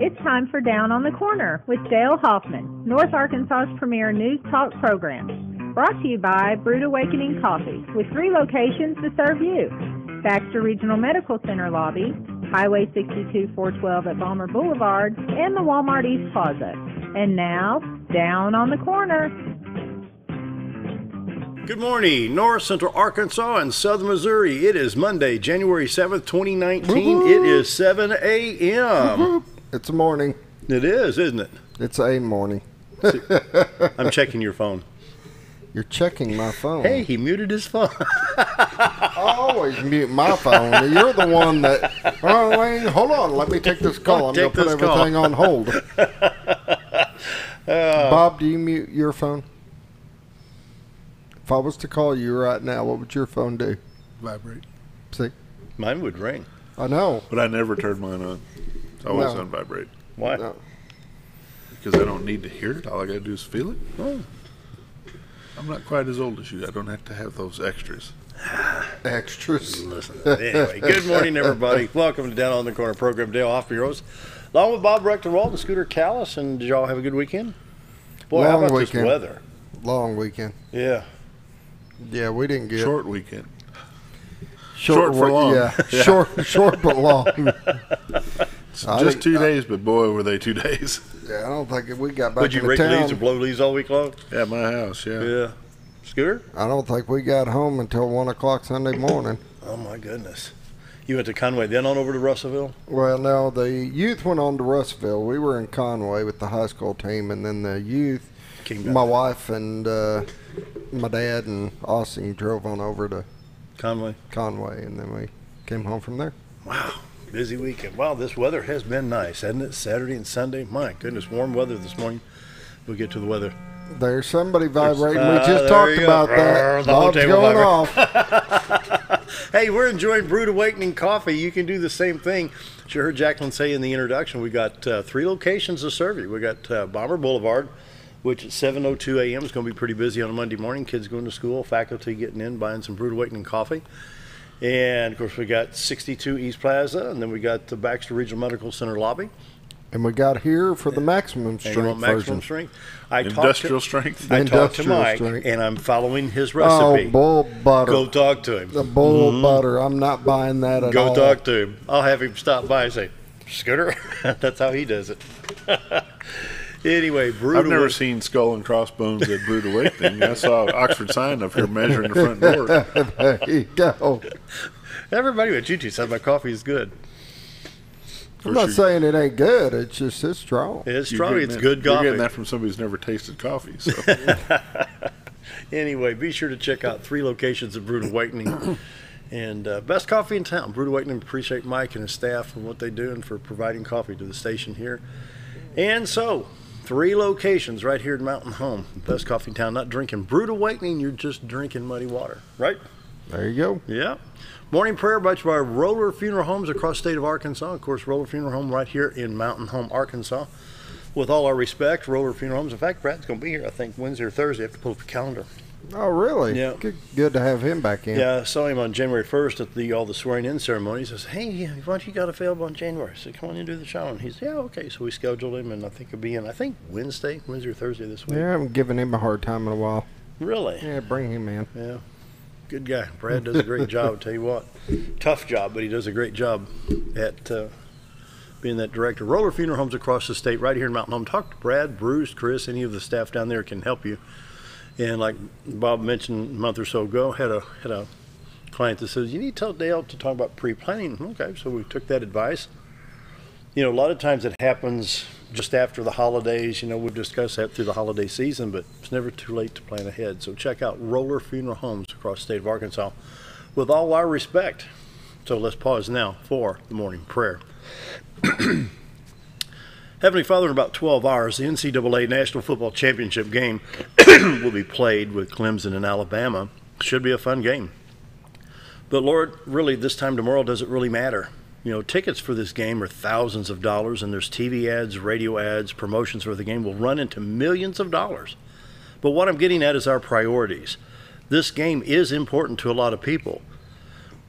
It's time for Down on the Corner with Dale Hoffman, North Arkansas's premier news talk program. Brought to you by Brewed Awakening Coffee, with 3 locations to serve you. Baxter Regional Medical Center lobby, Highway 62 412 at Balmer Boulevard, and the Walmart East Plaza. And now, Down on the Corner. Good morning, North Central Arkansas and Southern Missouri. It is Monday, January 7th, 2019. It is 7 a.m. It's a morning. It is, isn't it? It's a morning. I'm checking your phone. You're checking my phone. Hey, he muted his phone. I always mute my phone. You're the one that, oh, wait, hold on, let me take this call. I'm going to put everything on hold. Bob, do you mute your phone? If I was to call you right now, what would your phone do? Vibrate. See? Mine would ring. I know. But I never turn mine on. It's always on vibrate. Why? No. Because I don't need to hear it. All I got to do is feel it. Oh. I'm not quite as old as you. I don't have to have those extras. Extras. Listen. Anyway, good morning, everybody. Welcome to Down on the Corner program. Dale Hoffman, your host, along with Bob Recktenwald and Scooter Callis. And did y'all have a good weekend? Boy, Long how about weekend. this weather? Long weekend. Yeah. Yeah, we didn't get Short weekend. short for long. Yeah, short but long. Just 2 days, but boy, were they 2 days. Yeah, I don't think we got back Would you into rake town. leaves or blow leaves all week long? At my house, yeah. Yeah. Scooter? I don't think we got home until 1 o'clock Sunday morning. Oh, my goodness. You went to Conway, then on over to Russellville? Well, no, the youth went on to Russellville. We were in Conway with the high school team, and then the youth, my wife and my dad and Austin drove on over to Conway, and then we came home from there. Wow, busy weekend. Wow, this weather has been nice, hasn't it? Saturday and Sunday. My goodness, warm weather this morning. We'll get to the weather. There's somebody vibrating. We just talked about that. Bob's going off. Hey, we're enjoying Brewed Awakening Coffee. You can do the same thing. As you heard Jacqueline say in the introduction, we got 3 locations to serve you. We got Balmer Boulevard, which at 7:02 a.m. is going to be pretty busy on a Monday morning. Kids going to school, faculty getting in, buying some Brewed Awakening coffee. And, of course, we got 62 East Plaza, and then we got the Baxter Regional Medical Center lobby. And we got here for the maximum strength maximum version. strength. Industrial strength. I talked to Mike, strength. and I'm following his recipe. Oh, bull butter. Go talk to him. The bull butter. I'm not buying that at all. Go talk to him. I'll have him stop by and say, Scooter. That's how he does it. Anyway, I've never seen skull and crossbones at Brewed Awakening. I saw Oxford sign up here measuring the front door. There you go. Everybody at YouTube said my coffee is good. I'm not saying it ain't good. It's just it's strong. It's strong. It's good coffee. You're getting that from somebody who's never tasted coffee. So. Anyway, be sure to check out 3 locations of Brewed Awakening. And best coffee in town. Brewed Awakening. Appreciate Mike and his staff and what they do and for providing coffee to the station here. And so, 3 locations right here in Mountain Home. Best coffee in town. Not drinking Brewed Awakening, you're just drinking muddy water, right? There you go. Yeah. Morning prayer brought to you by Roller Funeral Homes across the state of Arkansas. Of course, Roller Funeral Home right here in Mountain Home, Arkansas. With all our respect, Roller Funeral Homes. In fact, Brad's going to be here, I think, Wednesday or Thursday. I have to pull up the calendar. Oh, really? Yeah. Good to have him back in. Yeah, I saw him on January 1st at all the swearing-in ceremonies. I said, hey, why don't you got available on January? I said, come on in and do the show. And he said, yeah, okay. So we scheduled him, and I think he'll be in, Wednesday or Thursday this week. Yeah, I haven't given him a hard time in a while. Really? Yeah, bring him in. Yeah. Good guy. Brad does a great job, I'll tell you what. Tough job, but he does a great job at being that director. Roller Funeral Homes across the state, right here in Mountain Home. Talk to Brad, Bruce, Chris, any of the staff down there can help you. And like Bob mentioned a month or so ago, had a client that says, you need to tell Dale to talk about pre-planning. Okay, so we took that advice. You know, a lot of times it happens just after the holidays. You know, we've discussed that through the holiday season, but it's never too late to plan ahead. So check out Roller Funeral Homes across the state of Arkansas with all our respect. So let's pause now for the morning prayer. Heavenly Father, in about 12 hours, the NCAA National Football Championship game will be played with Clemson and Alabama. Should be a fun game. But Lord, really, this time tomorrow doesn't really matter. You know, tickets for this game are thousands of dollars, and there's TV ads, radio ads, promotions for the game will run into millions of dollars. But what I'm getting at is our priorities. This game is important to a lot of people,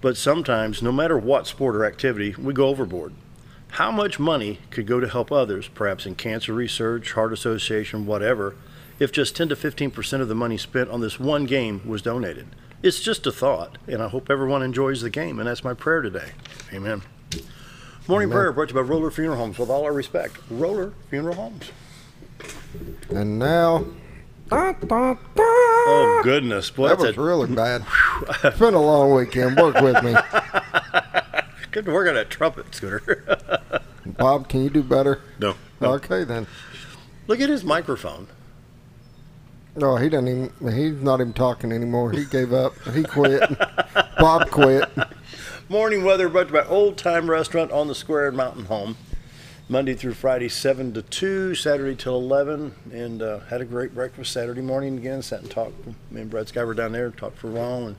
but sometimes, no matter what sport or activity, we go overboard. How much money could go to help others, perhaps in cancer research, heart association, whatever, if just 10 to 15% of the money spent on this one game was donated? It's just a thought, and I hope everyone enjoys the game, and that's my prayer today. Amen. Morning Amen. prayer brought to you by Roller Funeral Homes. With all our respect, Roller Funeral Homes. And now, Oh, goodness. Boy, that was really bad. It's been a long weekend. Work with me. Good to work on that trumpet, Scooter. Bob, can you do better? No. Okay, then. Look at his microphone. No, he doesn't even, he's not even talking anymore. He gave up. He quit. Bob quit. Morning weather brought to you by Old Time Restaurant on the Square in Mountain Home. Monday through Friday, 7 to 2, Saturday till 11, and had a great breakfast Saturday morning again. Sat and talked. Me and Brett Sky were down there, talked for a while, and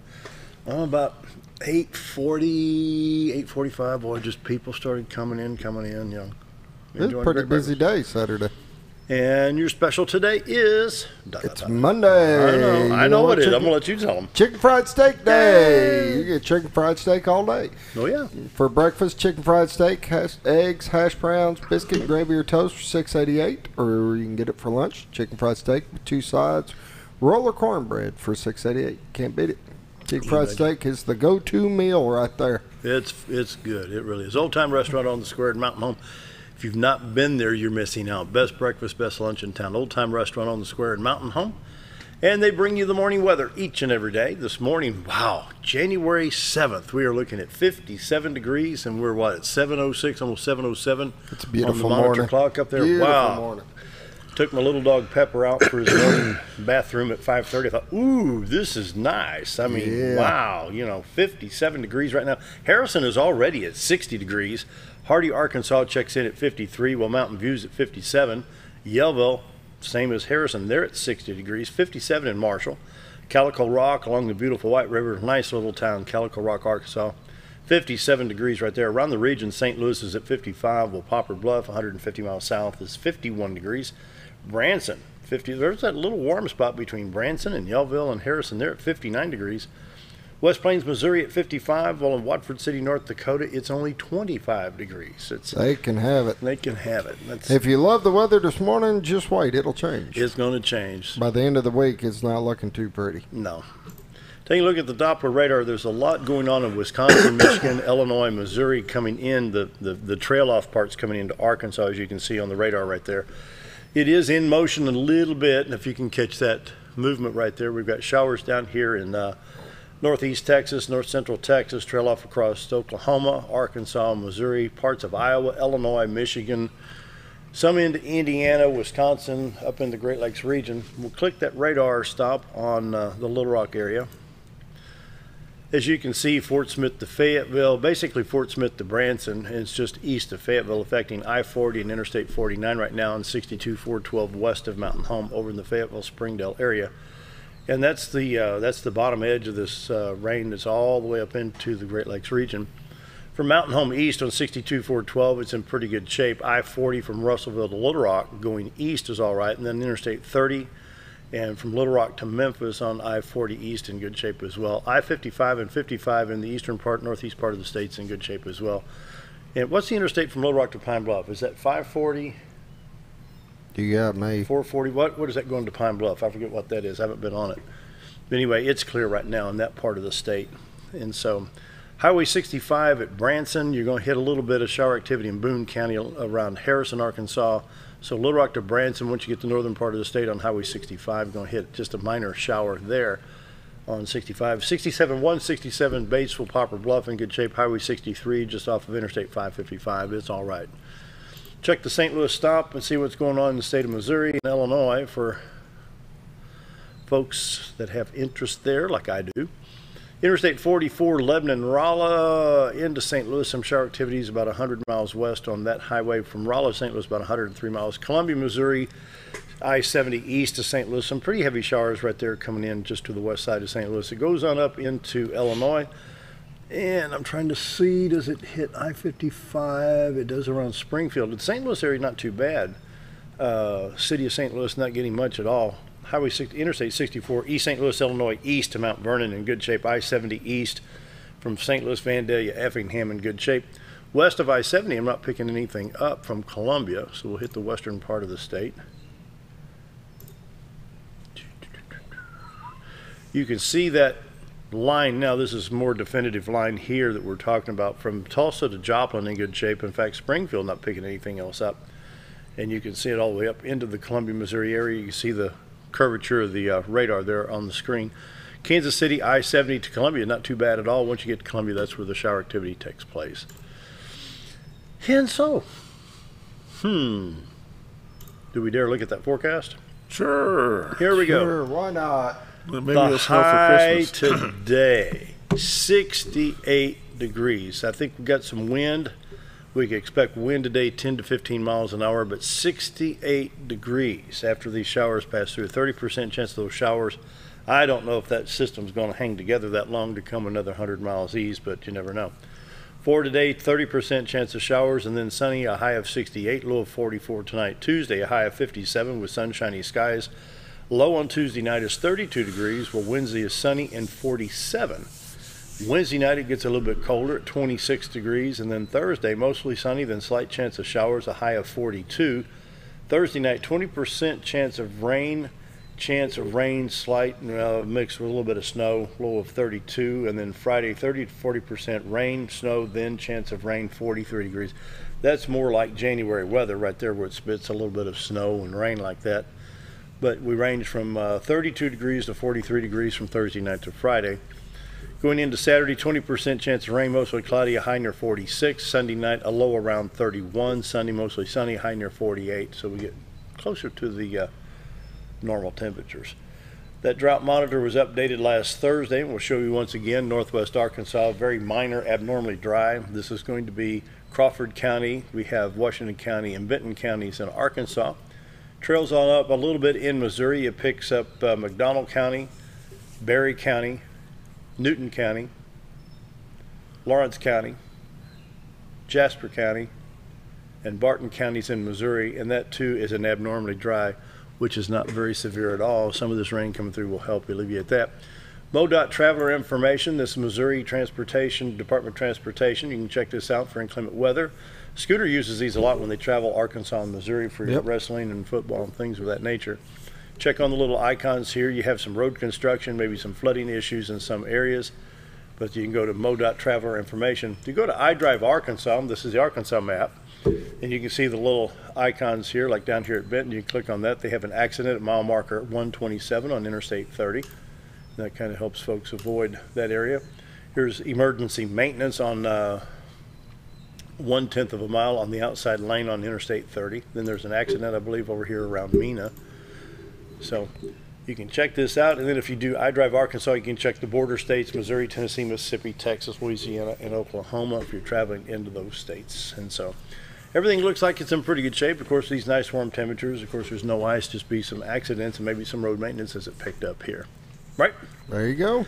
about 8:40, 8:45, boy, just people started coming in, you know. It was a pretty busy day Saturday. And your special today is... It's Monday. I know what it is. I'm going to let you tell them. Chicken fried steak day. You get chicken fried steak all day. Oh, yeah. For breakfast, chicken fried steak, eggs, hash browns, biscuit, gravy, or toast for $6.88. Or you can get it for lunch, chicken fried steak with 2 sides, roller cornbread for $6.88. Can't beat it. Chicken fried steak is the go-to meal right there. It's good. It really is. Old Time Restaurant on the Square in Mountain Home. If you've not been there, you're missing out. Best breakfast, best lunch in town. Old Time Restaurant on the Square in Mountain Home. And they bring you the morning weather each and every day. This morning, wow, January 7th, we are looking at 57 degrees, and we're, what, at 7:06, almost 7:07? It's a beautiful on the monitor morning. clock up there. Beautiful wow. morning. Took my little dog Pepper out for his morning bathroom at 5:30. I thought, ooh, this is nice. I mean, Yeah. wow, 57 degrees right now. Harrison is already at 60 degrees. Hardy, Arkansas checks in at 53, while Mountain View's at 57. Yellville, same as Harrison, they're at 60 degrees. 57 in Marshall. Calico Rock along the beautiful White River, nice little town, Calico Rock, Arkansas. 57 degrees right there. Around the region, St. Louis is at 55, while Poplar Bluff, 150 miles south, is 51 degrees. Branson, 50. There's that little warm spot between Branson and Yellville and Harrison. They're at 59 degrees. West Plains, Missouri at 55, while in Watford City, North Dakota, it's only 25 degrees. They can have it. They can have it. If you love the weather this morning, just wait. It'll change. It's going to change. By the end of the week, it's not looking too pretty. No. Taking a look at the Doppler radar, there's a lot going on in Wisconsin, Michigan, Illinois, Missouri coming in. The trail-off part's coming into Arkansas, as you can see on the radar right there. It is in motion a little bit, and if you can catch that movement right there, we've got showers down here in northeast Texas, north central Texas, trail off across Oklahoma, Arkansas, Missouri, parts of Iowa, Illinois, Michigan, some into Indiana, Wisconsin, up in the Great Lakes region. We'll click that radar stop on the Little Rock area. As you can see, Fort Smith to Fayetteville, basically Fort Smith to Branson, and it's just east of Fayetteville, affecting I-40 and Interstate 49 right now, and 62-412 west of Mountain Home over in the Fayetteville-Springdale area. And that's the bottom edge of this rain that's all the way up into the Great Lakes region. From Mountain Home east on 62-412, it's in pretty good shape. I-40 from Russellville to Little Rock going east is all right, and then Interstate 30, and from Little Rock to Memphis on I-40 east in good shape as well. I-55 and 55 in the eastern part, northeast part of the state's in good shape as well. And what's the interstate from Little Rock to Pine Bluff? Is that 540? You got me. 440. What is that going to Pine Bluff? I forget what that is. I haven't been on it. But anyway, it's clear right now in that part of the state. And so Highway 65 at Branson, you're going to hit a little bit of shower activity in Boone County around Harrison, Arkansas. So Little Rock to Branson, once you get to the northern part of the state on Highway 65, you're going to hit just a minor shower there on 65. 67, 167 Batesville, Poplar Bluff in good shape. Highway 63 just off of Interstate 555. It's all right. Check the St. Louis stop and see what's going on in the state of Missouri and Illinois for folks that have interest there like I do. Interstate 44, Lebanon, Rolla into St. Louis. Some shower activities about 100 miles west on that highway from Rolla to St. Louis, about 103 miles. Columbia, Missouri, I-70 east to St. Louis. Some pretty heavy showers right there coming in just to the west side of St. Louis. It goes on up into Illinois. And I'm trying to see, does it hit I-55? It does around Springfield. The St. Louis area not too bad. City of St. Louis not getting much at all. Highway 60, Interstate 64, East St. Louis, Illinois, east to Mount Vernon in good shape. I-70 east from St. Louis, Vandalia, Effingham in good shape. West of I-70, I'm not picking anything up from Columbia, so we'll hit the western part of the state. You can see that line now. This is a more definitive line here that we're talking about from Tulsa to Joplin in good shape. In fact, Springfield not picking anything else up. And you can see it all the way up into the Columbia, Missouri area. You can see the curvature of the radar there on the screen. Kansas City, I-70 to Columbia, not too bad at all. Once you get to Columbia, that's where the shower activity takes place. And so, do we dare look at that forecast? Sure. Here we go. Sure, why not? Maybe The it'll snow for high Christmas. today, 68 degrees. I think we've got some wind. We can expect wind today 10 to 15 miles an hour, but 68 degrees after these showers pass through. 30% chance of those showers. I don't know if that system's going to hang together that long to come another 100 miles east, but you never know. For today, 30% chance of showers, and then sunny, a high of 68, low of 44 tonight. Tuesday, a high of 57 with sunshiny skies. Low on Tuesday night is 32 degrees, while Wednesday is sunny and 47. Wednesday night it gets a little bit colder at 26 degrees, and then Thursday mostly sunny, then slight chance of showers, a high of 42. Thursday night 20% chance of rain, slight mixed with a little bit of snow, low of 32, and then Friday 30 to 40% rain, snow, then chance of rain, 43 degrees. That's more like January weather right there, where it spits a little bit of snow and rain like that. But we range from 32 degrees to 43 degrees from Thursday night to Friday. Going into Saturday, 20% chance of rain, mostly cloudy, a high near 46. Sunday night, a low around 31. Sunday, mostly sunny, high near 48. So we get closer to the normal temperatures. That drought monitor was updated last Thursday, and we'll show you once again northwest Arkansas, very minor, abnormally dry. This is going to be Crawford County. We have Washington County and Benton counties in Arkansas. Trails on up a little bit in Missouri. It picks up McDonald County, Berry County, Newton County, Lawrence County, Jasper County, and Barton counties in Missouri, and that too is an abnormally dry, which is not very severe at all. Some of this rain coming through will help alleviate that. MoDOT traveler information. This is Missouri Transportation Department of Transportation. You can check this out for inclement weather. Scooter uses these a lot when they travel Arkansas and Missouri for wrestling and football and things of that nature. Check on the little icons here. You have some road construction, maybe some flooding issues in some areas, but you can go to MoDOT traveler information. If you go to iDrive Arkansas, this is the Arkansas map, and you can see the little icons here, like down here at Benton. You can click on that. They have an accident at mile marker 127 on Interstate 30. That kind of helps folks avoid that area. Here's emergency maintenance on 1/10 of a mile on the outside lane on Interstate 30. Then there's an accident, I believe, over here around Mena. So you can check this out. And then if you do iDrive Arkansas, you can check the border states, Missouri, Tennessee, Mississippi, Texas, Louisiana, and Oklahoma if you're traveling into those states. And so everything looks like it's in pretty good shape. Of course, these nice warm temperatures. Of course, there's no ice, just be some accidents and maybe some road maintenance as it picked up here. Right? There you go.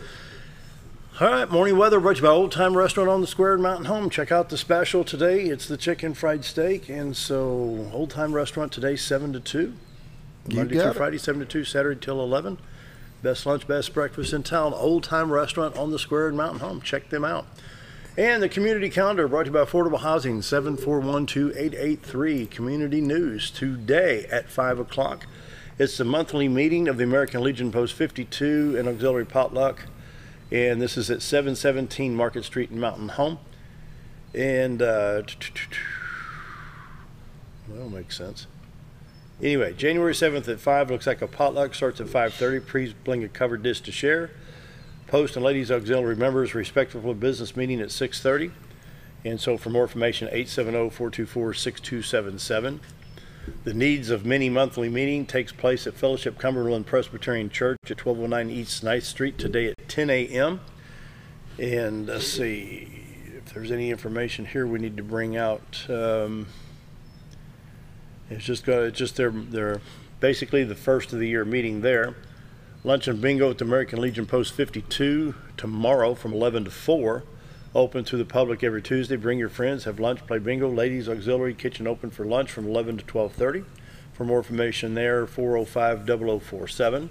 All right, morning weather brought to you by Old Time Restaurant on the Square in Mountain Home. Check out the special today. It's the chicken fried steak. And so Old Time Restaurant today, 7 to 2. Monday through Friday, 7 to 2, Saturday till 11. Best lunch, best breakfast in town. Old Time Restaurant on the Square in Mountain Home. Check them out. And the community calendar brought to you by Affordable Housing, 7412883. Community news today at 5 o'clock. It's the monthly meeting of the American Legion Post 52 and Auxiliary Potluck. And this is at 717 Market Street in Mountain Home. And, well, makes sense. Anyway, January 7th at 5, looks like a potluck, starts at 5:30. Please bring a covered dish to share. Post and Ladies Auxiliary members, respectful business meeting at 6:30. And so for more information, 870-424-6277. The needs of mini monthly meeting takes place at Fellowship Cumberland Presbyterian Church at 1209 East 9th Street today at 10 a.m. And let's see if there's any information here we need to bring out. It's just they're basically the first of the year meeting there. Lunch and bingo at the American Legion Post 52 tomorrow from 11 to 4. Open to the public every Tuesday. Bring your friends, have lunch, play bingo. Ladies Auxiliary Kitchen open for lunch from 11 to 12:30. For more information there, 405-0047.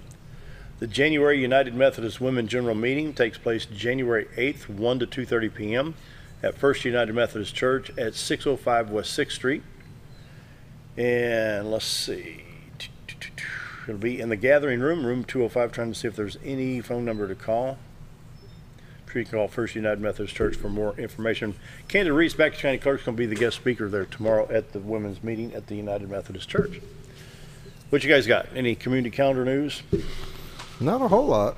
The January United Methodist Women General Meeting takes place January 8th, 1 to 2:30 p.m. at First United Methodist Church at 605 West 6th Street. And let's see. It'll be in the gathering room, room 205, trying to see if there's any phone number to call. I'm sure you can call First United Methodist Church for more information. Candace Reese, Baxter County Clerk, is going to be the guest speaker there tomorrow at the women's meeting at the United Methodist Church. What you guys got? Any community calendar news? Not a whole lot.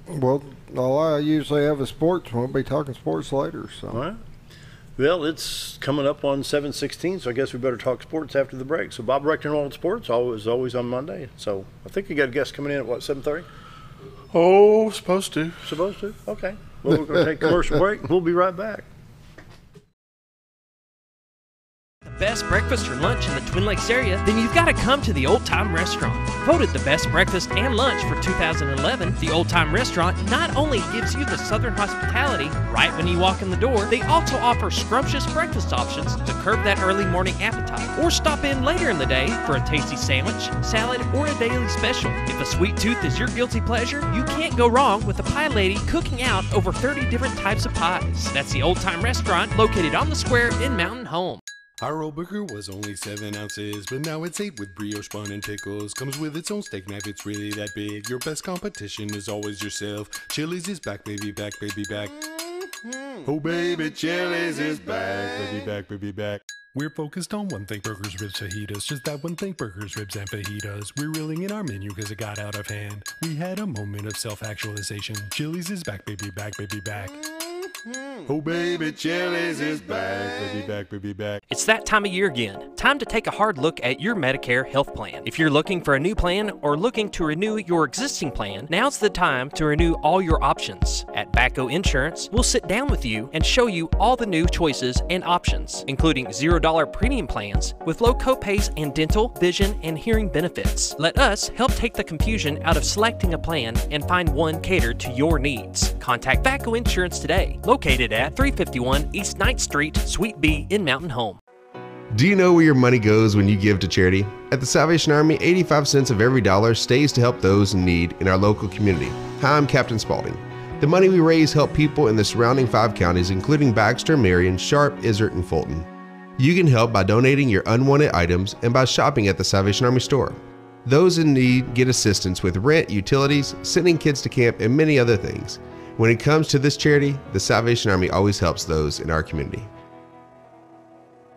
Well, all I usually have is sports. We'll be talking sports later. So. All right. Well, it's coming up on 7/16, so I guess we better talk sports after the break. So Bob Recktenwald Sports, always on Monday. So I think you got a guest coming in at, what, 7:30? Oh, supposed to. Supposed to? Okay. Well, we're going to take a commercial break. We'll be right back. Best breakfast or lunch in the Twin Lakes area, then you've got to come to the Old Time Restaurant. Voted the best breakfast and lunch for 2011, the Old Time Restaurant not only gives you the southern hospitality right when you walk in the door, they also offer scrumptious breakfast options to curb that early morning appetite. Or stop in later in the day for a tasty sandwich, salad, or a daily special. If a sweet tooth is your guilty pleasure, you can't go wrong with the pie lady cooking out over 30 different types of pies. That's the Old Time Restaurant located on the square in Mountain Home. Our old burger was only 7 ounces, but now it's 8 with brioche bun and pickles. Comes with its own steak knife, it's really that big. Your best competition is always yourself. Chili's is back, baby, back, baby, back. Oh, baby, Chili's is back, baby, back, baby, back. We're focused on one thing, burgers, ribs, fajitas. Just that one thing, burgers, ribs, and fajitas. We're reeling in our menu because it got out of hand. We had a moment of self-actualization. Chili's is back, baby, back, baby, back. Oh, baby, Chili's is back, baby, back, baby, back. It's that time of year again. Time to take a hard look at your Medicare health plan. If you're looking for a new plan or looking to renew your existing plan, now's the time to renew all your options. At Bacco Insurance, we'll sit down with you and show you all the new choices and options, including $0 premium plans with low copays and dental, vision, and hearing benefits. Let us help take the confusion out of selecting a plan and find one catered to your needs. Contact Bacco Insurance today, located at 351 East 9th Street, Suite B in Mountain Home. Do you know where your money goes when you give to charity? At the Salvation Army, 85 cents of every dollar stays to help those in need in our local community. Hi, I'm Captain Spaulding. The money we raise help people in the surrounding 5 counties, including Baxter, Marion, Sharp, Izzard, and Fulton. You can help by donating your unwanted items and by shopping at the Salvation Army store. Those in need get assistance with rent, utilities, sending kids to camp, and many other things. When it comes to this charity, the Salvation Army always helps those in our community.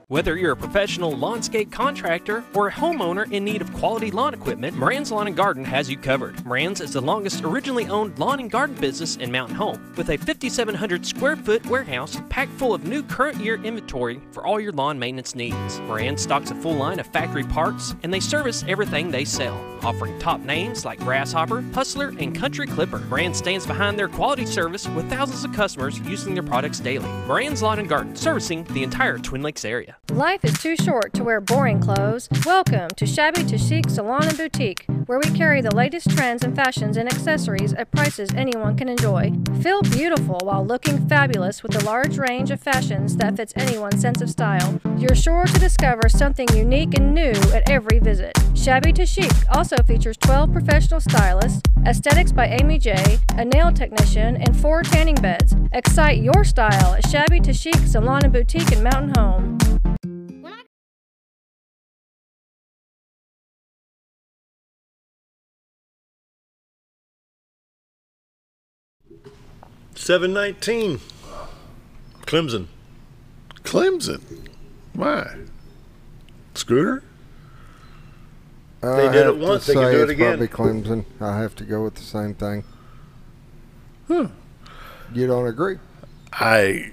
Whether you're a professional lawnscape contractor or a homeowner in need of quality lawn equipment, Moran's Lawn & Garden has you covered. Moran's is the longest originally owned lawn and garden business in Mountain Home, with a 5,700 square foot warehouse packed full of new current year inventory for all your lawn maintenance needs. Moran stocks a full line of factory parts, and they service everything they sell, offering top names like Grasshopper, Hustler, and Country Clipper. Moran stands behind their quality service with thousands of customers using their products daily. Moran's Lawn & Garden, servicing the entire Twin Lakes area. Life is too short to wear boring clothes. Welcome to Shabby to Chic Salon and Boutique, where we carry the latest trends and fashions and accessories at prices anyone can enjoy. Feel beautiful while looking fabulous with a large range of fashions that fits anyone's sense of style. You're sure to discover something unique and new at every visit. Shabby to Chic also features 12 professional stylists, aesthetics by Amy J, a nail technician, and 4 tanning beds. Excite your style at Shabby to Chic Salon and Boutique in Mountain Home. 7:19. Clemson. Clemson? Why? Scooter? They did it once, they can do it again. Probably Clemson. I have to go with the same thing. Huh. You don't agree? I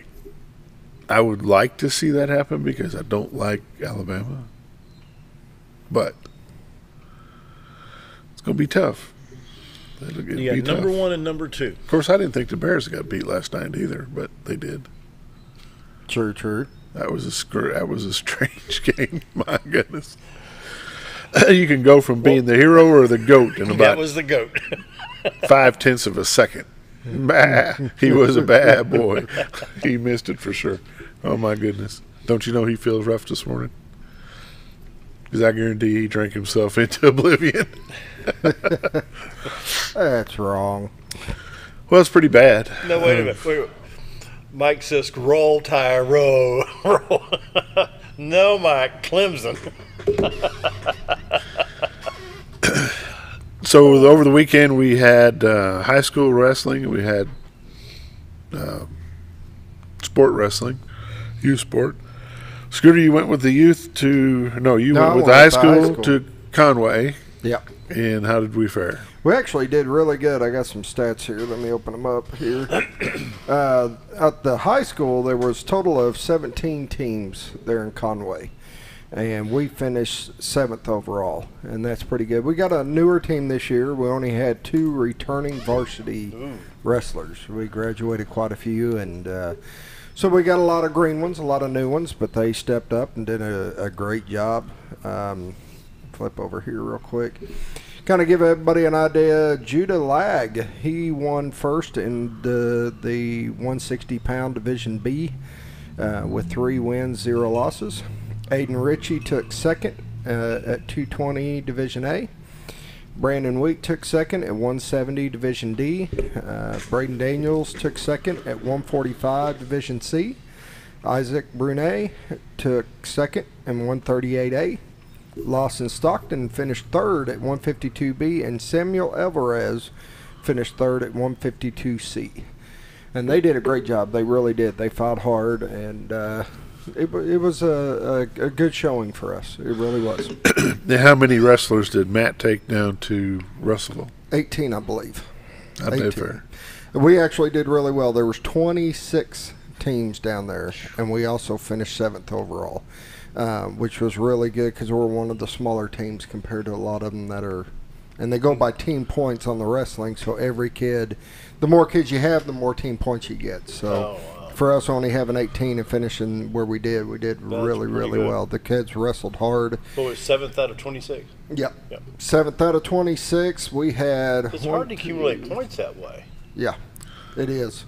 would like to see that happen because I don't like Alabama. But it's going to be tough. You got number 1 and number 2. Of course, I didn't think the Bears got beat last night either, but they did. True. That was a strange game. My goodness. You can go from being the hero or the GOAT in about that was the GOAT. 0.5 of a second. Bah, he was a bad boy. He missed it for sure. Oh, my goodness. Don't you know he feels rough this morning? Because I guarantee he drank himself into oblivion. That's wrong. Well, it's pretty bad. No, wait a minute. Mike Sisk, roll, tire, roll. Roll. No, Mike, Clemson. So over the weekend we had high school wrestling. We had sport wrestling, youth sport. Scooter, you went with the youth to went with the high school to Conway. Yep. And how did we fare? We actually did really good. I got some stats here. Let me open them up here. At the high school, there was a total of 17 teams there in Conway. And we finished 7th overall. And that's pretty good. We got a newer team this year. We only had 2 returning varsity wrestlers. We graduated quite a few. And so we got a lot of green ones, a lot of new ones. But they stepped up and did a great job. Flip over here real quick. Kind of give everybody an idea, Judah Lag, he won first in the 160-pound Division B with 3 wins, 0 losses. Aiden Ritchie took second at 220 Division A. Brandon Week took second at 170 Division D. Braden Daniels took second at 145 Division C. Isaac Brunet took second in 138A. Lawson Stockton finished 3rd at 152B, and Samuel Alvarez finished 3rd at 152C. And they did a great job. They really did. They fought hard, and it was a good showing for us. It really was. Now, how many wrestlers did Matt take down to Russellville? 18, I believe. Not that fair. We actually did really well. There was 26 teams down there, and we also finished 7th overall. Which was really good because we're one of the smaller teams compared to a lot of them that are, and they go by team points on the wrestling. So every kid, the more kids you have, the more team points you get. So for us only having 18 and finishing where we did really well. The kids wrestled hard. What was 7th out of 26? Yep. 7th out of 26. We had. It's hard to accumulate points that way. Yeah, it is.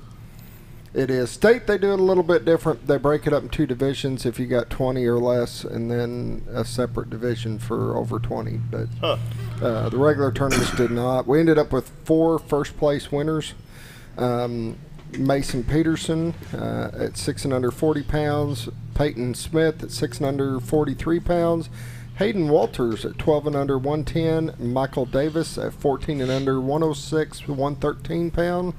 It is. State, they do it a little bit different. They break it up in 2 divisions if you got 20 or less, and then a separate division for over 20. But the regular tournaments did not. We ended up with 4 first-place winners. Mason Peterson at 6 and under 40 pounds. Peyton Smith at 6 and under 43 pounds. Hayden Walters at 12 and under 110. Michael Davis at 14 and under 106, 113 pound.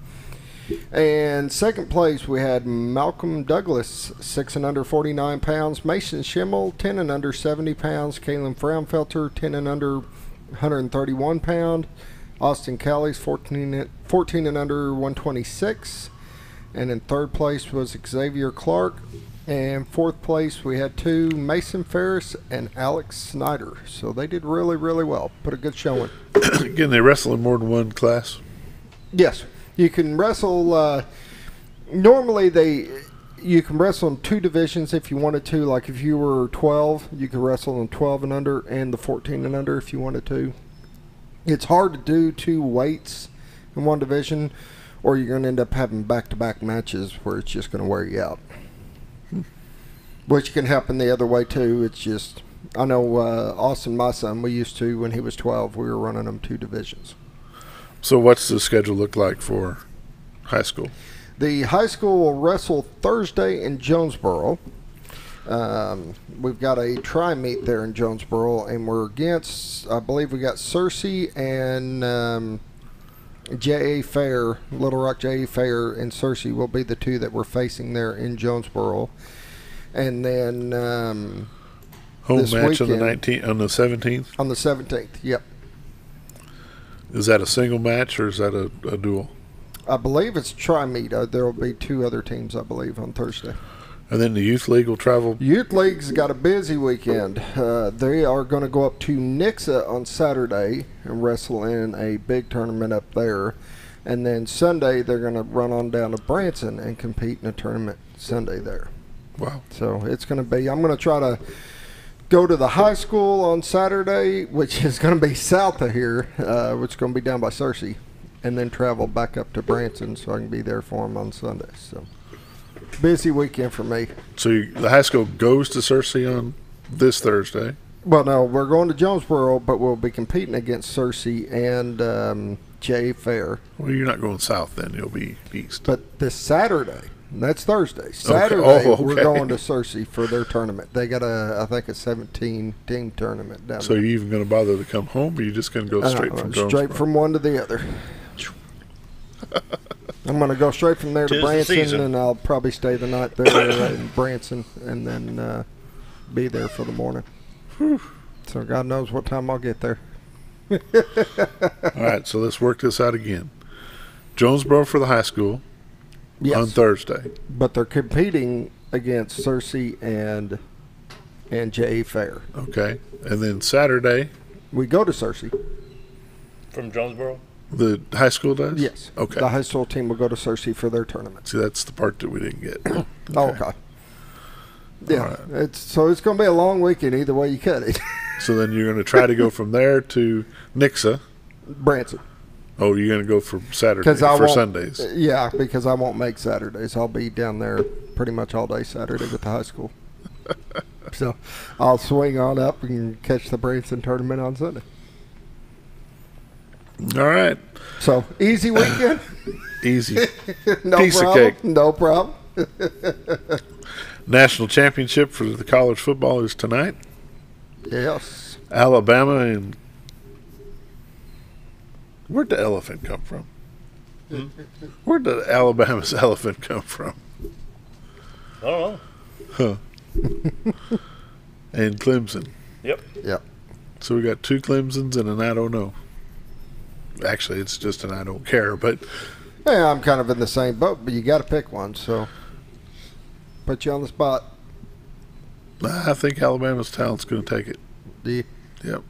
And second place, we had Malcolm Douglas, 6 and under 49 pounds. Mason Schimmel, 10 and under 70 pounds. Kalen Fraunfelter, 10 and under 131 pound. Austin Callies, 14 and under 126. And in third place was Xavier Clark. And fourth place, we had 2, Mason Ferris and Alex Snyder. So they did really, really well. Put a good showing. Again, they wrestle in more than one class? Yes. You can wrestle, normally you can wrestle in 2 divisions if you wanted to. Like if you were 12, you could wrestle in 12 and under and the 14 and under if you wanted to. It's hard to do 2 weights in 1 division, or you're going to end up having back-to-back matches where it's just going to wear you out. Which can happen the other way too. It's just, I know Austin, my son, we used to, when he was 12, we were running them 2 divisions. So what's the schedule look like for high school? The high school will wrestle Thursday in Jonesboro. We've got a tri-meet there in Jonesboro, and we're against, I believe we got Searcy and J.A. Fair, Little Rock J.A. Fair and Searcy will be the 2 that we're facing there in Jonesboro. And then home this match weekend, on the 17th? On the 17th, yep. Is that a single match or is that a duel? I believe it's tri-meet. There will be 2 other teams, I believe, on Thursday. And then the Youth League will travel? Youth League's got a busy weekend. They are going to go up to Nixa on Saturday and wrestle in a big tournament up there. And then Sunday, they're going to run on down to Branson and compete in a tournament Sunday there. Wow. So it's going to be, I'm going to try to go to the high school on Saturday, which is going to be south of here, which is going to be down by Searcy, and then travel back up to Branson so I can be there for them on Sunday. So busy weekend for me. So the high school goes to Searcy on this Thursday? Well, no, we're going to Jonesboro, but we'll be competing against Searcy and J. Fair. Well, you're not going south then. You'll be east. But this Saturday, That's Thursday. Saturday, Okay. we're going to Searcy for their tournament. They got I think a 17-team tournament down So there. are you even going to bother to come home, or are you just going to go straight from Jonesboro? Straight from one to the other. I'm going to go straight from there to 'Tis the Branson, season. and I'll probably stay the night there in Branson, and then be there for the morning. So God knows what time I'll get there. All right, so let's work this out again. Jonesboro for the high school Yes. on Thursday. But they're competing against Searcy and J.E. Fair. Okay. And then Saturday, We go to Searcy. From Jonesboro? the high school does? Yes. Okay. The high school team will go to Searcy for their tournament. See, that's the part that we didn't get. Oh, okay. Yeah. All right. It's going to be a long weekend either way you cut it. So then you're going to try to go from there to Nixa. Branson. Oh, you're going to go for Saturday, Because I for won't, Sundays. Yeah, because I won't make Saturdays. I'll be down there pretty much all day Saturday with the high school. So I'll swing on up and catch the Branson tournament on Sunday. All right. So easy weekend. Easy. No Piece of problem. cake. No problem. National championship for the college football is tonight. Yes. Alabama and where'd the elephant come from? Where'd the Alabama's elephant come from? I don't know. Huh. And Clemson. Yep. Yep. So we got two Clemsons and an I don't know. Actually, it's just an I don't care, but Yeah, I'm kind of in the same boat, but you got to pick one. So put you on the spot. I think Alabama's talent's going to take it. Do you? Yep.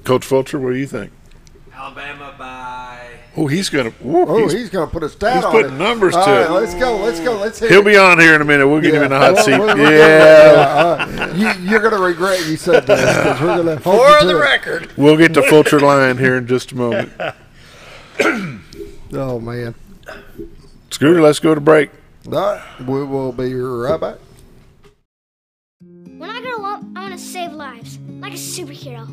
Coach Fulcher, what do you think? Alabama by. Oh, he's going to. Oh, he's going to put a stat he's on putting it. numbers All to right, it. let's go. Let's hear He'll it. be on here in a minute. We'll get him in the hot seat. We're Yeah. you're going to regret you said this because we're going to hold For you the to it. record. We'll get to Fulcher line here in just a moment. Oh, man. Scooter, let's go to break. All right, we will be right back. When I grow up, I want to save lives, like a superhero,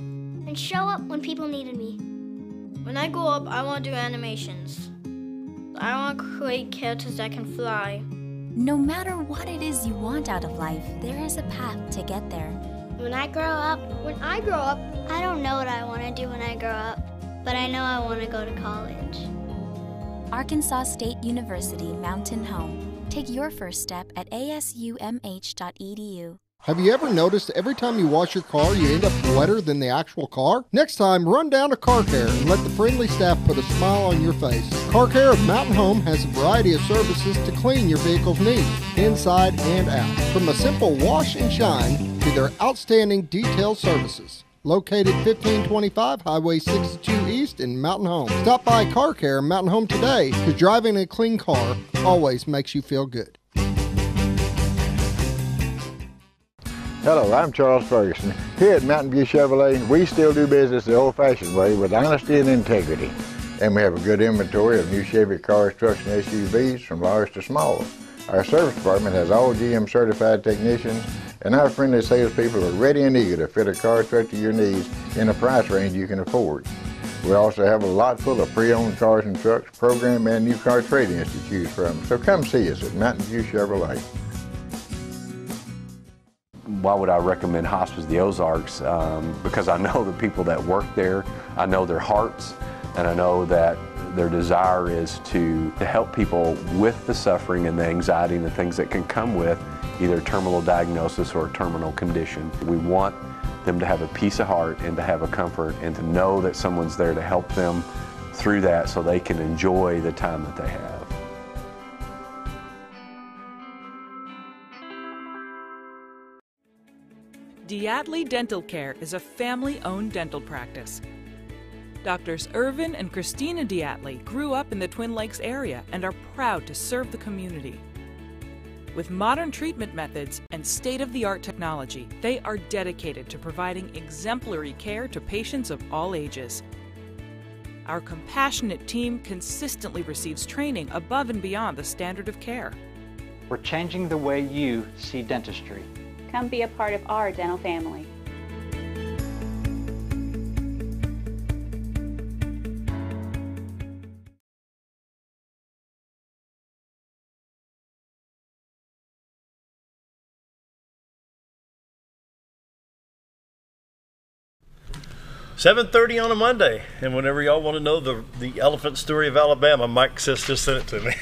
and show up when people needed me. When I grow up, I want to do animations. I want to create characters that can fly. No matter what it is you want out of life, there is a path to get there. When I grow up, I don't know what I want to do when I grow up, but I know I want to go to college. Arkansas State University Mountain Home. Take your first step at asumh.edu. Have you ever noticed every time you wash your car, you end up wetter than the actual car? Next time, run down to Car Care and let the friendly staff put a smile on your face. Car Care of Mountain Home has a variety of services to clean your vehicle's needs, inside and out. From a simple wash and shine to their outstanding detail services. Located 1525 Highway 62 East in Mountain Home. Stop by Car Care Mountain Home today, because driving a clean car always makes you feel good. Hello, I'm Charles Ferguson. Here at Mountain View Chevrolet, we still do business the old-fashioned way with honesty and integrity. And we have a good inventory of new Chevy cars, trucks, and SUVs from large to small. Our service department has all GM certified technicians, and our friendly salespeople are ready and eager to fit a car truck to your needs in a price range you can afford. We also have a lot full of pre-owned cars and trucks, program and new car trade-ins to choose from. So come see us at Mountain View Chevrolet. Why would I recommend Hospice the Ozarks? Because I know the people that work there, I know their hearts, and I know that their desire is to help people with the suffering and the anxiety and the things that can come with either terminal diagnosis or a terminal condition. We want them to have a peace of heart and to have a comfort and to know that someone's there to help them through that so they can enjoy the time that they have. Diatley Dental Care is a family-owned dental practice. Doctors Irvin and Christina Diatley grew up in the Twin Lakes area and are proud to serve the community. With modern treatment methods and state-of-the-art technology, they are dedicated to providing exemplary care to patients of all ages. Our compassionate team consistently receives training above and beyond the standard of care. We're changing the way you see dentistry. Come be a part of our dental family. 7:30 on a Monday. And whenever y'all want to know the elephant story of Alabama, Mike Sis just sent it to me.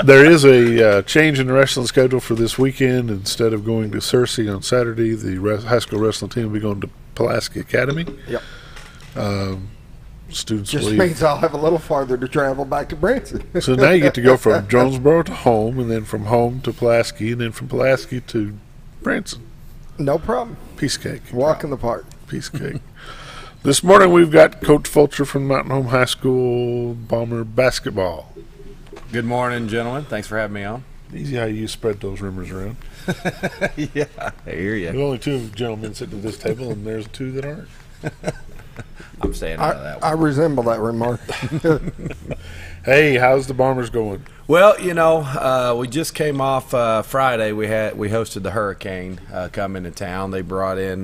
There is a change in the wrestling schedule for this weekend. Instead of going to Searcy on Saturday, the high school wrestling team will be going to Pulaski Academy. Yep. Students just leave. means I'll have a little farther to travel back to Branson. So now you get to go from Jonesboro to home, and then from home to Pulaski, and then from Pulaski to Branson. No problem. Piece of cake. Walk in the park. Piece of cake. This morning we've got Coach Fulcher from Mountain Home High School Bomber basketball. Good morning, gentlemen. Thanks for having me on. Easy how you spread those rumors around. Yeah, I hear you. There's only two gentlemen sitting at this table, and there's two that aren't. I'm staying out of that one. I resemble that remark. Hey, how's the Bombers going? Well, we just came off Friday. We hosted the Hurricane coming to town. They brought in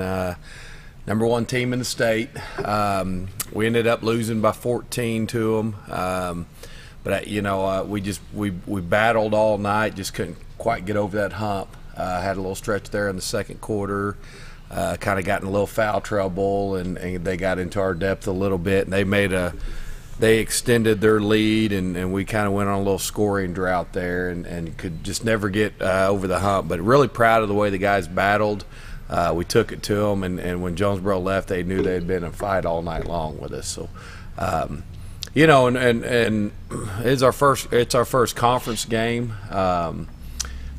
number one team in the state. We ended up losing by 14 to them. But we battled all night. Just couldn't quite get over that hump. Had a little stretch there in the second quarter. Kind of got in a little foul trouble, and they got into our depth a little bit. And they extended their lead, and we kind of went on a little scoring drought there, and could just never get over the hump. But really proud of the way the guys battled. We took it to them, and when Jonesboro left, they knew they had been in a fight all night long with us. So. And it's our first conference game.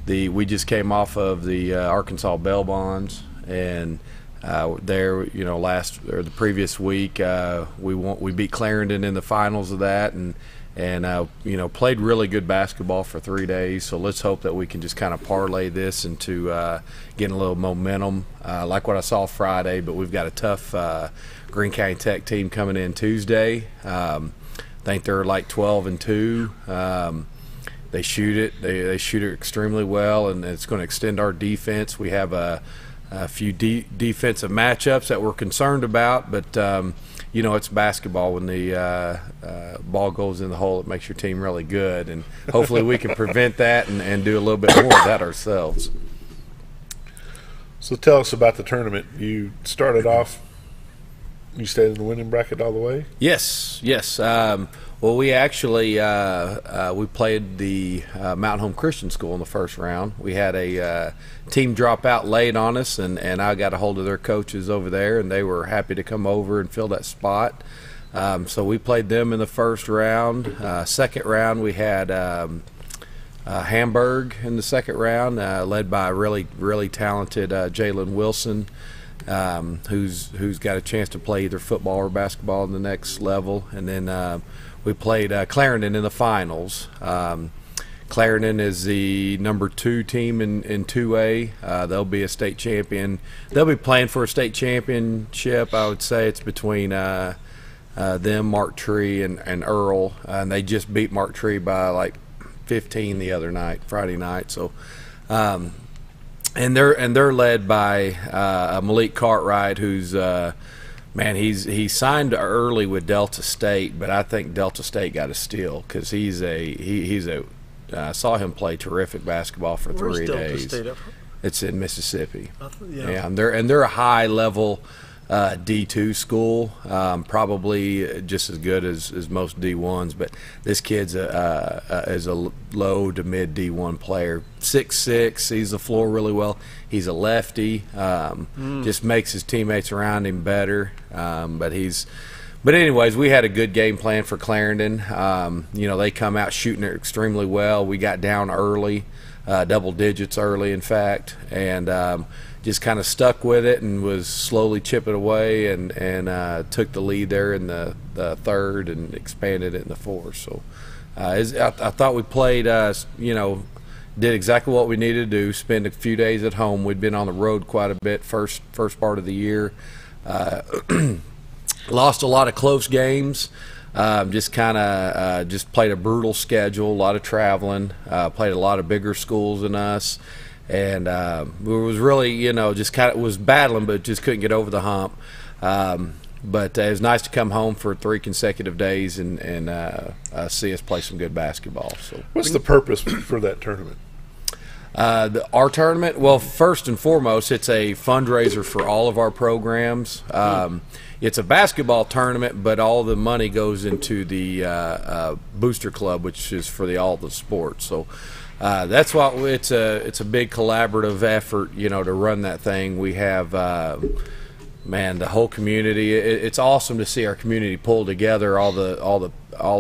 We just came off of the Arkansas Bell Bonds, and the previous week we beat Clarendon in the finals of that, and played really good basketball for 3 days. So let's hope that we can just kind of parlay this into getting a little momentum, like what I saw Friday. But we've got a tough Greene County Tech team coming in Tuesday. I think they're like 12-2. They shoot it. They shoot it extremely well, and it's going to extend our defense. We have a few defensive matchups that we're concerned about, but it's basketball. When the ball goes in the hole, it makes your team really good, and hopefully we can prevent that and do a little bit more of that ourselves. So tell us about the tournament. You started off. You stayed in the winning bracket all the way? Yes. Well, we actually we played the Mountain Home Christian School in the first round. We had a team drop out late on us, and I got a hold of their coaches over there, and they were happy to come over and fill that spot. So we played them in the first round. Second round, we had Hamburg in the second round, led by a really, really talented Jalen Wilson. Who's got a chance to play either football or basketball in the next level. And then we played Clarendon in the finals. Clarendon is the number 2 team in 2A. They'll be a state champion. They'll be playing for a state championship. I would say it's between them, Mark Tree, and Earl. And they just beat Mark Tree by like 15 the other night, Friday night. So And they're led by Malik Cartwright, who's he signed early with Delta State, but I think Delta State got a steal because I saw him play terrific basketball for 3 days. Where's Delta State up? It's in Mississippi. Yeah, and they're a high level D2 school, probably just as good as most D1s, but this kid's is a low to mid D1 player. 6'6", sees the floor really well. He's a lefty, just makes his teammates around him better. But anyways, we had a good game plan for Clarendon. They come out shooting it extremely well. We got down early, double digits early, in fact, and just kind of stuck with it and was slowly chipping away and took the lead there in the third and expanded it in the fourth. So I thought we played, did exactly what we needed to do, spend a few days at home. We'd been on the road quite a bit first part of the year. Lost a lot of close games. Just played a brutal schedule, a lot of traveling, played a lot of bigger schools than us. And we was really, was battling, but just couldn't get over the hump. But it was nice to come home for 3 consecutive days and see us play some good basketball. So, what's the purpose for that tournament? Our tournament, well, first and foremost, it's a fundraiser for all of our programs. It's a basketball tournament, but all the money goes into the Booster Club, which is for all the sports. So that's why it's a big collaborative effort, to run that thing. We have the whole community. It's awesome to see our community pull together. All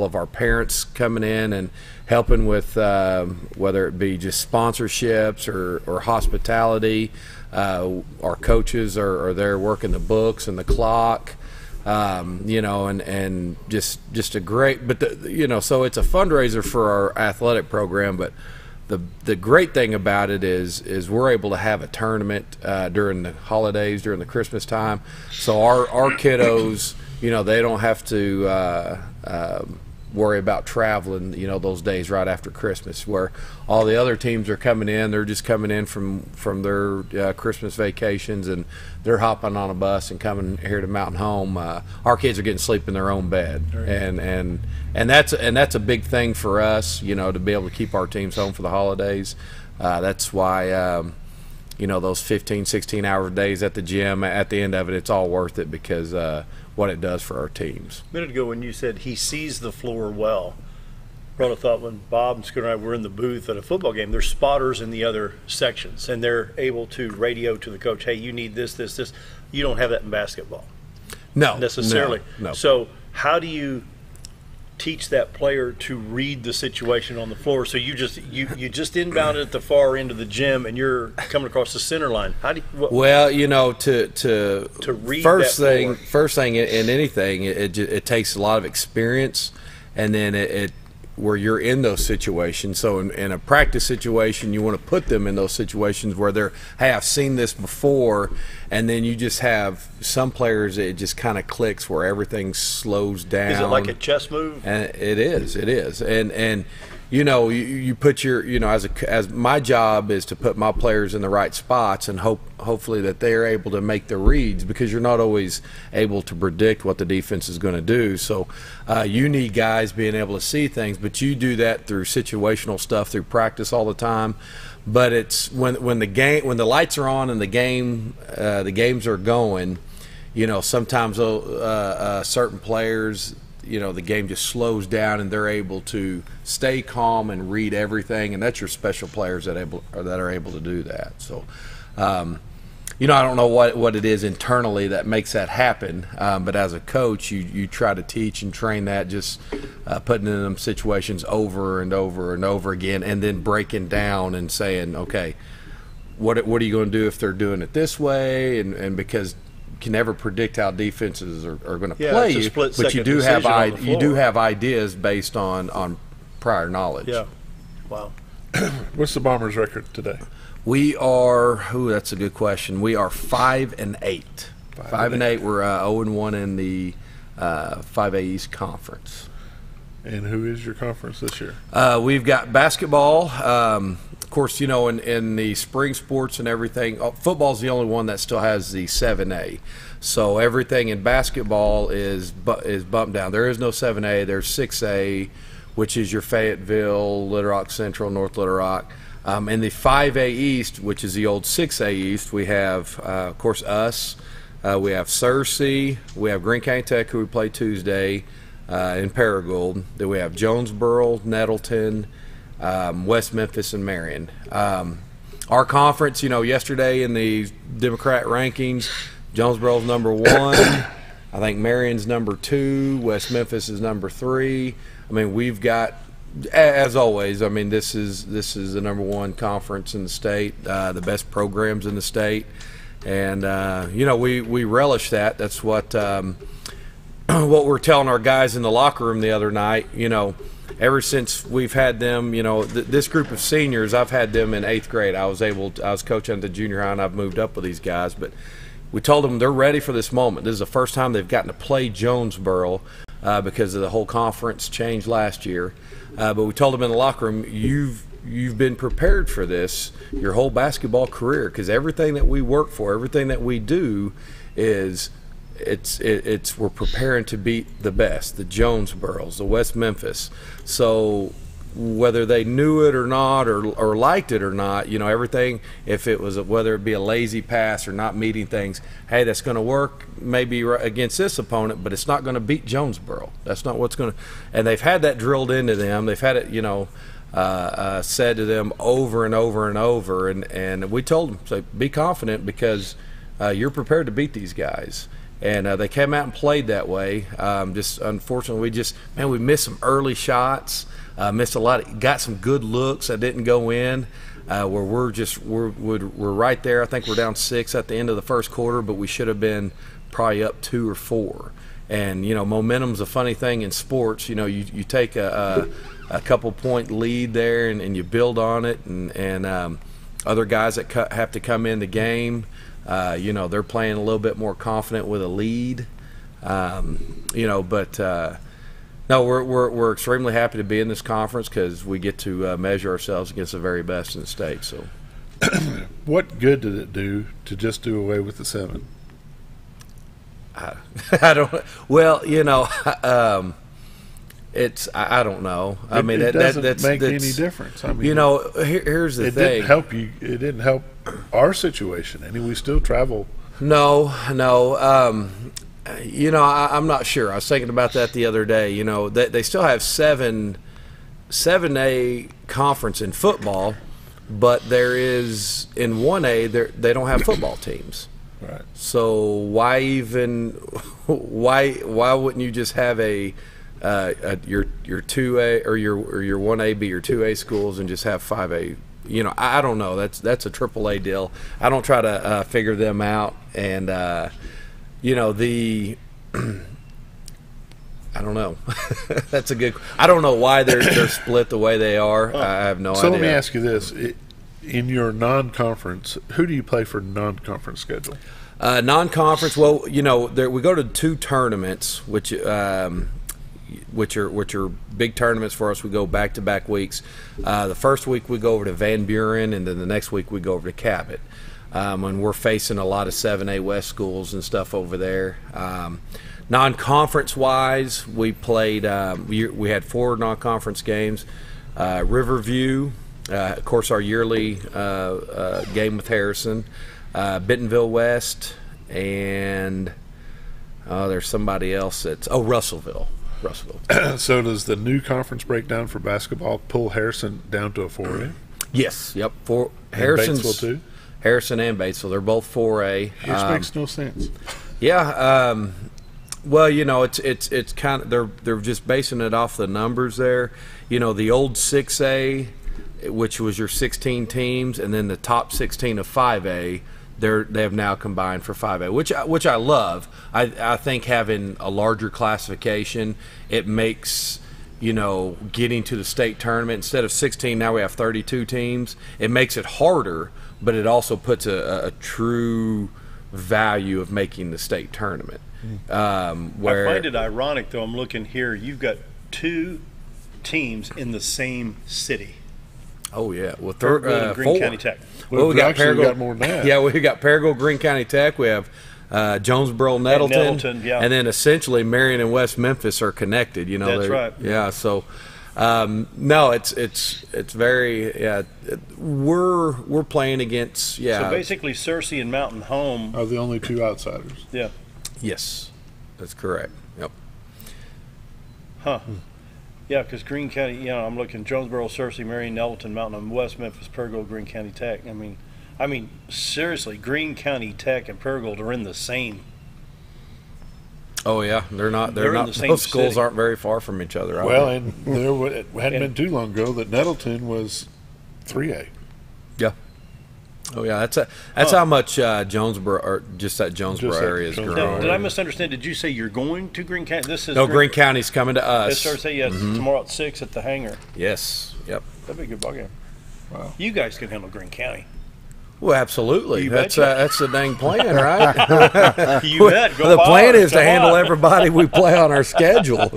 of our parents coming in and helping with whether it be just sponsorships or hospitality. Our coaches are there working the books and the clock, and just a great. But so it's a fundraiser for our athletic program. But the great thing about it is we're able to have a tournament during the holidays, during the Christmas time. So our kiddos, they don't have to worry about traveling, those days right after Christmas, where all the other teams are coming in. They're just coming in from their Christmas vacations, and they're hopping on a bus and coming here to Mountain Home. Our kids are getting sleep in their own bed, and that's a big thing for us, to be able to keep our teams home for the holidays. That's why those 15, 16-hour days at the gym, at the end of it, it's all worth it because what it does for our teams. A minute ago when you said he sees the floor well, brought a thought when Bob and Scooter and I were in the booth at a football game. There's spotters in the other sections, and they're able to radio to the coach, hey, you need this, this, this. You don't have that in basketball. No. Necessarily. No. So how do you teach that player to read the situation on the floor? So you just inbounded at the far end of the gym and you're coming across the center line. How do you, to read first that thing in anything, it takes a lot of experience, and then it where you're in those situations. So in a practice situation, you want to put them in those situations where they're, hey, I've seen this before, and then you just have some players, it just kind of clicks where everything slows down. Is it like a chess move? And it is, and you put your, as my job is to put my players in the right spots and hopefully that they're able to make the reads, because you're not always able to predict what the defense is going to do. So you need guys being able to see things, but you do that through situational stuff, through practice all the time. But it's when the lights are on and the games are going, sometimes certain players, the game just slows down and they're able to stay calm and read everything, and that's your special players that are able to do that. So, I don't know what it is internally that makes that happen, but as a coach, you try to teach and train that, just putting in them situations over and over and over again, and then breaking down and saying, okay, what are you going to do if they're doing it this way, and because can never predict how defenses are going to play you, but you do have ideas based on prior knowledge. Yeah. Wow. What's the Bombers' record today? We are. That's a good question. We are 5-8. 5-8. We're 0-1 in the 5A East Conference. And who is your conference this year? We've got basketball. Of course, in the spring sports and everything, football's the only one that still has the 7A. So everything in basketball is bumped down. There is no 7A. There's 6A, which is your Fayetteville, Little Rock Central, North Little Rock. In the 5A East, which is the old 6A East, we have, of course, us. We have Searcy. We have Green County Tech, who we play Tuesday in Paragould. Then we have Jonesboro, Nettleton, West Memphis, and Marion. Our conference, yesterday in the Democrat rankings, Jonesboro's number 1. I think Marion's number 2. West Memphis is number 3. I mean, we've got, as always, this is the number 1 conference in the state, the best programs in the state, and we relish that. That's what we're telling our guys in the locker room the other night. Ever since we've had them, this group of seniors, I've had them in 8th grade. I was coaching at the junior high, and I've moved up with these guys, but we told them they're ready for this moment. This is the first time they've gotten to play Jonesboro because of the whole conference changed last year. But we told them in the locker room, you've been prepared for this your whole basketball career, because everything that we work for, everything that we do is we're preparing to beat the best, the Jonesboros, the West Memphis. So whether they knew it or not, or liked it or not, everything, if it was whether it be a lazy pass or not meeting things, hey, that's going to work maybe against this opponent, but it's not going to beat Jonesboro. That's not what's going to. And they've had that drilled into them. They've had it, said to them over and over and over, and we told them, so be confident because you're prepared to beat these guys. And they came out and played that way. Just unfortunately, we missed some early shots. Missed a lot. Got some good looks that didn't go in. Where we're right there. I think we're down 6 at the end of the first quarter, but we should have been probably up 2 or 4. And momentum's a funny thing in sports. You take a couple point lead there and you build on it, and other guys that have to come in the game. They're playing a little bit more confident with a lead, but no, we're extremely happy to be in this conference because we get to measure ourselves against the very best in the state. So, what good did it do to just do away with the 7? I don't. Well, it's I don't know. I mean, it doesn't make any difference. I mean, here's the thing. It didn't help you. It didn't help our situation. I mean, we still travel. No. I'm not sure. I was thinking about that the other day. They still have 7A conference in football, but there is in 1A they don't have football teams. Right. So why wouldn't you just have your 2A or your 1A be your 2A schools and just have 5A? I don't know. That's a AAA deal. I don't try to figure them out, and I don't know. That's a good. I don't know why they're split the way they are. I have no idea. So let me ask you this: in your non-conference, who do you play for non-conference schedule? Non-conference. Well, we go to 2 tournaments, which are big tournaments for us. We go back-to-back weeks. The first week we go over to Van Buren, and then the next week we go over to Cabot. And we're facing a lot of 7A West schools and stuff over there. Non-conference wise, we played. We had 4 non-conference games. Riverview, of course, our yearly game with Harrison. Bentonville West, and there's somebody else that's Russellville. So does the new conference breakdown for basketball pull Harrison down to a 4A? Yes. Yep. Harrison's Batesville too. Harrison and Batesville, they're both 4A. Which makes no sense. Yeah. Well, it's kind of they're just basing it off the numbers there. The old 6A, which was your 16 teams, and then the top 16 of 5A. They have now combined for 5A, which I love. I think having a larger classification, it makes getting to the state tournament instead of 16. Now we have 32 teams. It makes it harder, but it also puts a true value of making the state tournament. Where I find it ironic, though. I'm looking here. You've got 2 teams in the same city. Oh yeah, well, Green 4. County Tech. Well, we got Paragould. Got more than that. Yeah, we got Paragould, Green County Tech. We have Jonesboro, Nettleton, and then essentially Marion and West Memphis are connected. That's right. Yeah, so no, it's very we're playing against So basically, Searcy and Mountain Home are the only 2 outsiders. Yeah. Yes, that's correct. Yep. Huh. Yeah, because Green County, I'm looking Jonesboro, Searcy, Marion, Nettleton, Mountain Home, West Memphis, Paragould, Green County Tech. I mean, seriously, Green County Tech and Paragould are in the same. Oh yeah, they're not. They're in the same those schools city. aren't very far from each other. Well, and it hadn't been too long ago that Nettleton was 3A. Yeah. Oh yeah, that's how much Jonesboro or just that Jonesboro area is growing. Now, did I misunderstand? Did you say you're going to Green County? Green County's coming to us. It starts tomorrow at 6 at the hangar. Yes. Yep. That'd be a good ball game. Wow. You guys can handle Green County. Well, absolutely. That's the dang plan, right? You bet. Go the plan is to handle everybody we play on our schedule.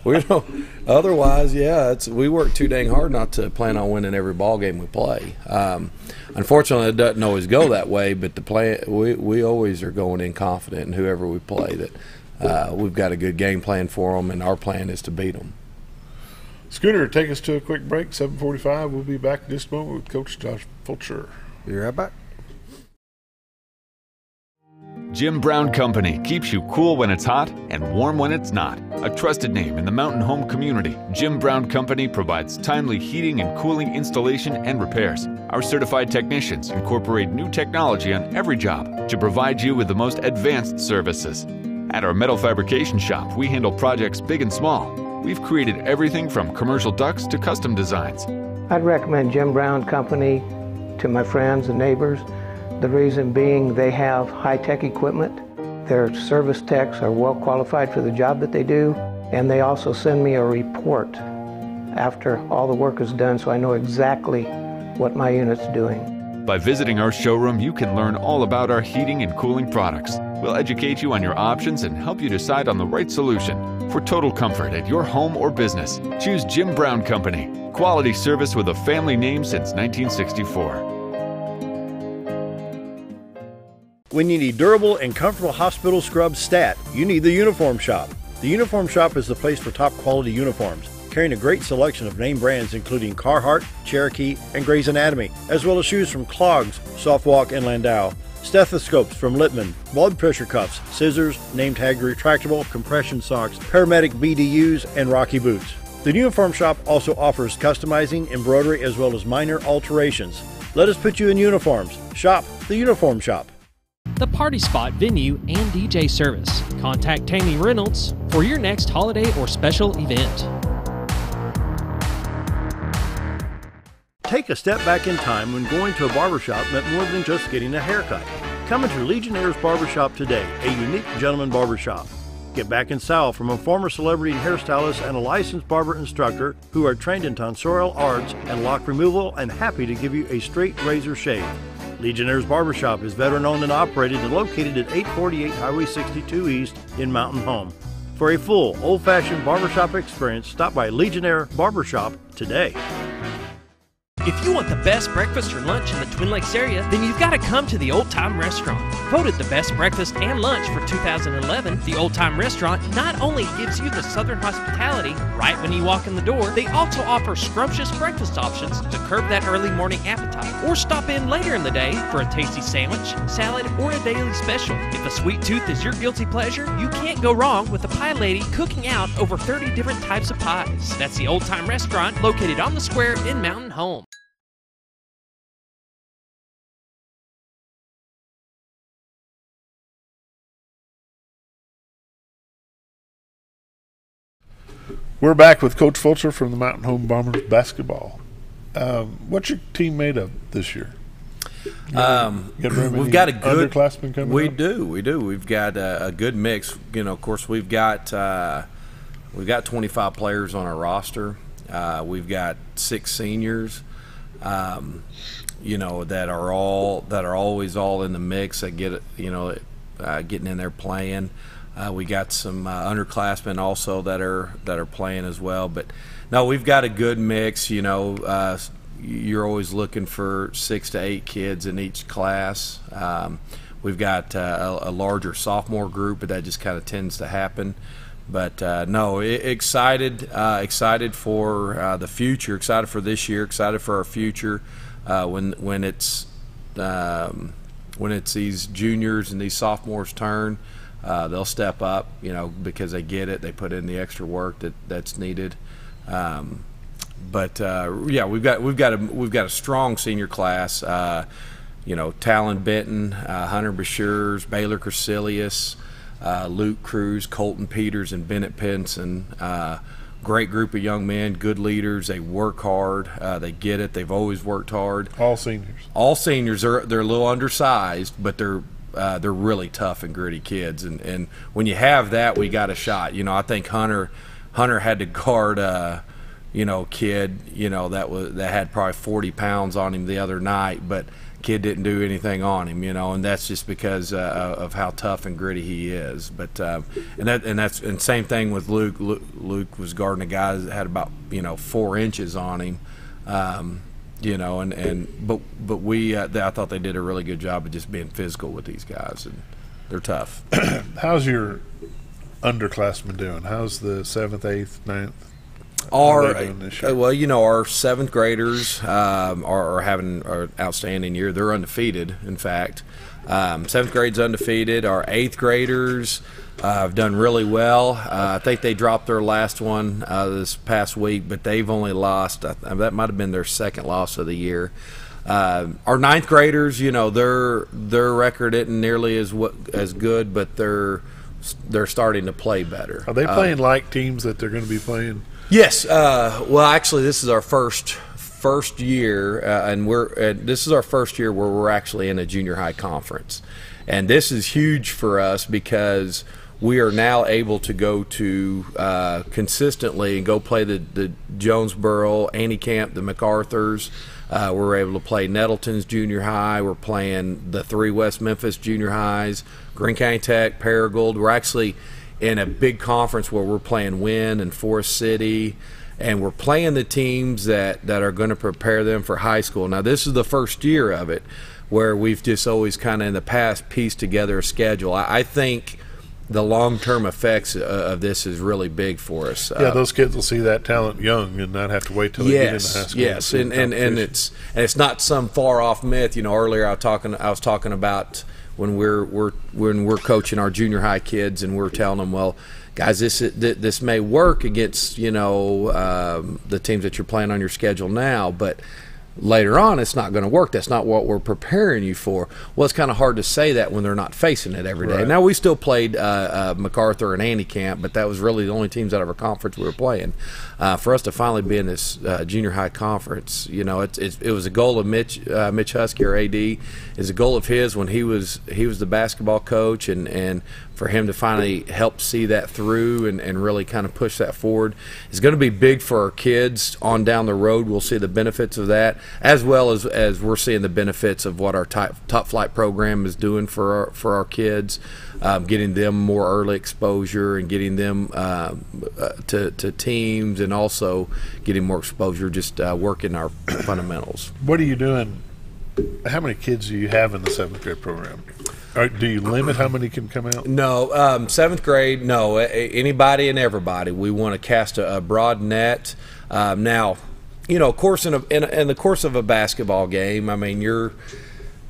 We don't. Otherwise, we work too dang hard not to plan on winning every ball game we play. Unfortunately, it doesn't always go that way. But the plan, we always are going in confident in whoever we play that we've got a good game plan for them, and our plan is to beat them. Scooter, take us to a quick break. 7:45. We'll be back in just a moment with Coach Josh Fulcher. Be right back. Jim Brown Company keeps you cool when it's hot and warm when it's not. A trusted name in the mountain home community, Jim Brown Company provides timely heating and cooling installation and repairs. Our certified technicians incorporate new technology on every job to provide you with the most advanced services. At our metal fabrication shop, we handle projects big and small. We've created everything from commercial ducts to custom designs. I'd recommend Jim Brown Company to my friends and neighbors. The reason being they have high-tech equipment. Their service techs are well qualified for the job that they do, and they also send me a report after all the work is done so I know exactly what my unit's doing. By visiting our showroom, you can learn all about our heating and cooling products. We'll educate you on your options and help you decide on the right solution. For total comfort at your home or business, choose Jim Brown Company. Quality service with a family name since 1964. When you need durable and comfortable hospital scrub stat, you need the Uniform Shop. The Uniform Shop is the place for top quality uniforms, carrying a great selection of name brands including Carhartt, Cherokee, and Grey's Anatomy, as well as shoes from Clogs, Softwalk, and Landau, stethoscopes from Littman, blood pressure cuffs, scissors, name tag retractable, compression socks, paramedic BDUs, and Rocky boots. The Uniform Shop also offers customizing, embroidery, as well as minor alterations. Let us put you in uniforms. Shop the Uniform Shop. The Party Spot venue and DJ service. Contact Tammy Reynolds for your next holiday or special event. Take a step back in time when going to a barbershop meant more than just getting a haircut. Come into Legionnaire's Barbershop today, a unique gentleman barbershop. Get back in style from a former celebrity hairstylist and a licensed barber instructor who are trained in tonsorial arts and lock removal and happy to give you a straight razor shave. Legionnaire's Barbershop is veteran-owned and operated and located at 848 Highway 62 East in Mountain Home. For a full, old-fashioned barbershop experience, stop by Legionnaire Barbershop today. If you want the best breakfast or lunch in the Twin Lakes area, then you've got to come to the Old Time Restaurant. Voted the best breakfast and lunch for 2011, the Old Time Restaurant not only gives you the Southern hospitality right when you walk in the door, they also offer scrumptious breakfast options to curb that early morning appetite. Or stop in later in the day for a tasty sandwich, salad, or a daily special. If a sweet tooth is your guilty pleasure, you can't go wrong with the Pie Lady cooking out over 30 different types of pies. That's the Old Time Restaurant located on the square in Mountain Home. We're back with Coach Fulcher from the Mountain Home Bombers basketball. What's your team made of this year? We've got a good underclassmen coming. We do. We've got a good mix. You know, of course, we've got 25 players on our roster. We've got 6 seniors. You know, that are always all in the mix. That get getting in there playing. We got some underclassmen also that are playing as well. But no, we've got a good mix. You know, you're always looking for 6 to 8 kids in each class. We've got a larger sophomore group, but that just kind of tends to happen. But no, excited for the future. Excited for this year. Excited for our future. When it's these juniors and these sophomores' turn. They'll step up, you know, because they get it. They put in the extra work that's needed. Yeah, we've got a strong senior class. You know, Talon Benton, Hunter Bashurs, Baylor Crecilius, Luke Cruz, Colton Peters, and Bennett Pinson. Great group of young men, good leaders. They work hard. They get it. They've always worked hard. All seniors. All seniors. They're a little undersized, but they're really tough and gritty kids, and when you have that, we got a shot. You know, I think Hunter had to guard you know, kid, you know, that had probably 40 pounds on him the other night, but kid didn't do anything on him, you know, and that's just because of how tough and gritty he is. But and same thing with Luke. Luke was guarding a guy that had about 4 inches on him. You know, but we I thought they did a really good job of just being physical with these guys, and they're tough. How's your underclassmen doing? How's the 7th, 8th, 9th? are they doing this year? Well, our seventh graders are having an outstanding year. They're undefeated, in fact. Seventh grade's undefeated. Our eighth graders have done really well. I think they dropped their last one this past week, but they've only lost. That might have been their second loss of the year. Our ninth graders, their record isn't nearly as good, but they're starting to play better. Are they playing like teams that they're going to be playing? Yes. Well, actually, this is our first year, and this is our first year where we're actually in a junior high conference, and this is huge for us because we are now able to go to consistently and go play the Jonesboro, Antietam, the MacArthurs. We're able to play Nettleton's junior high. We're playing the 3 West Memphis junior highs, Greene County Tech, Paragould. We're actually in a big conference where we're playing Wynn and Forest City, and we're playing the teams that are going to prepare them for high school. Now, this is the first year of it where we've just always kind of in the past pieced together a schedule. I think the long-term effects of this is really big for us. Yeah, those kids will see that talent young and not have to wait till they get into high school. Yes, and it's not some far-off myth. Earlier I was talking about when we're coaching our junior high kids and we're telling them, well, guys, this may work against the teams that you're playing on your schedule now, but later on it's not going to work. That's not what we're preparing you for. Well, it's kind of hard to say that when they're not facing it every day. Right. Now, we still played MacArthur and Antietam, but that was really the only teams out of our conference we were playing. For us to finally be in this junior high conference, it was a goal of Mitch Husky, our AD, is a goal of his when he was the basketball coach, and for him to finally help see that through and really kind of push that forward is going to be big for our kids on down the road. We'll see the benefits of that, as well as we're seeing the benefits of what our top flight program is doing for our kids, getting them more early exposure and getting them to teams, and also getting more exposure just working our fundamentals. What are you doing? How many kids do you have in the 7th grade program? Do you limit how many can come out? No, 7th grade, no. Anybody and everybody. We want to cast a broad net. Now, of course, in the course of a basketball game, I mean, your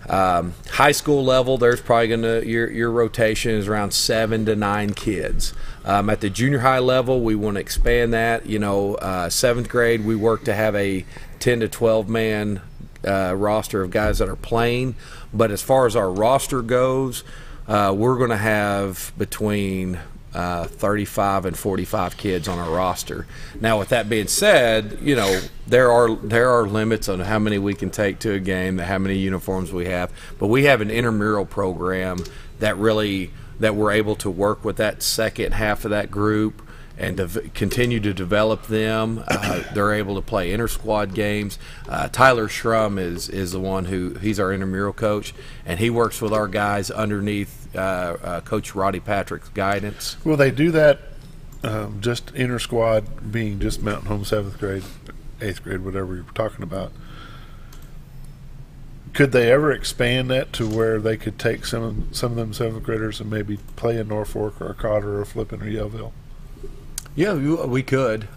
high school level, there's probably your rotation is around 7 to 9 kids. At the junior high level, we want to expand that. 7th grade, we work to have a 10 to 12 man roster of guys that are playing. But as far as our roster goes, we're going to have between 35 and 45 kids on our roster. Now, with that being said, there are limits on how many we can take to a game, how many uniforms we have. But we have an intramural program that we're able to work with that second half of that group and continue to develop them. They're able to play inter-squad games. Tyler Schrum is the one he's our intramural coach, and he works with our guys underneath Coach Roddy Patrick's guidance. Will they do that just inter-squad, being just Mountain Home 7th grade, 8th grade, whatever you're talking about? Could they ever expand that to where they could take some of them 7th graders and maybe play in Norfolk or Carter or Flippin or Yellville? Yeah, we could.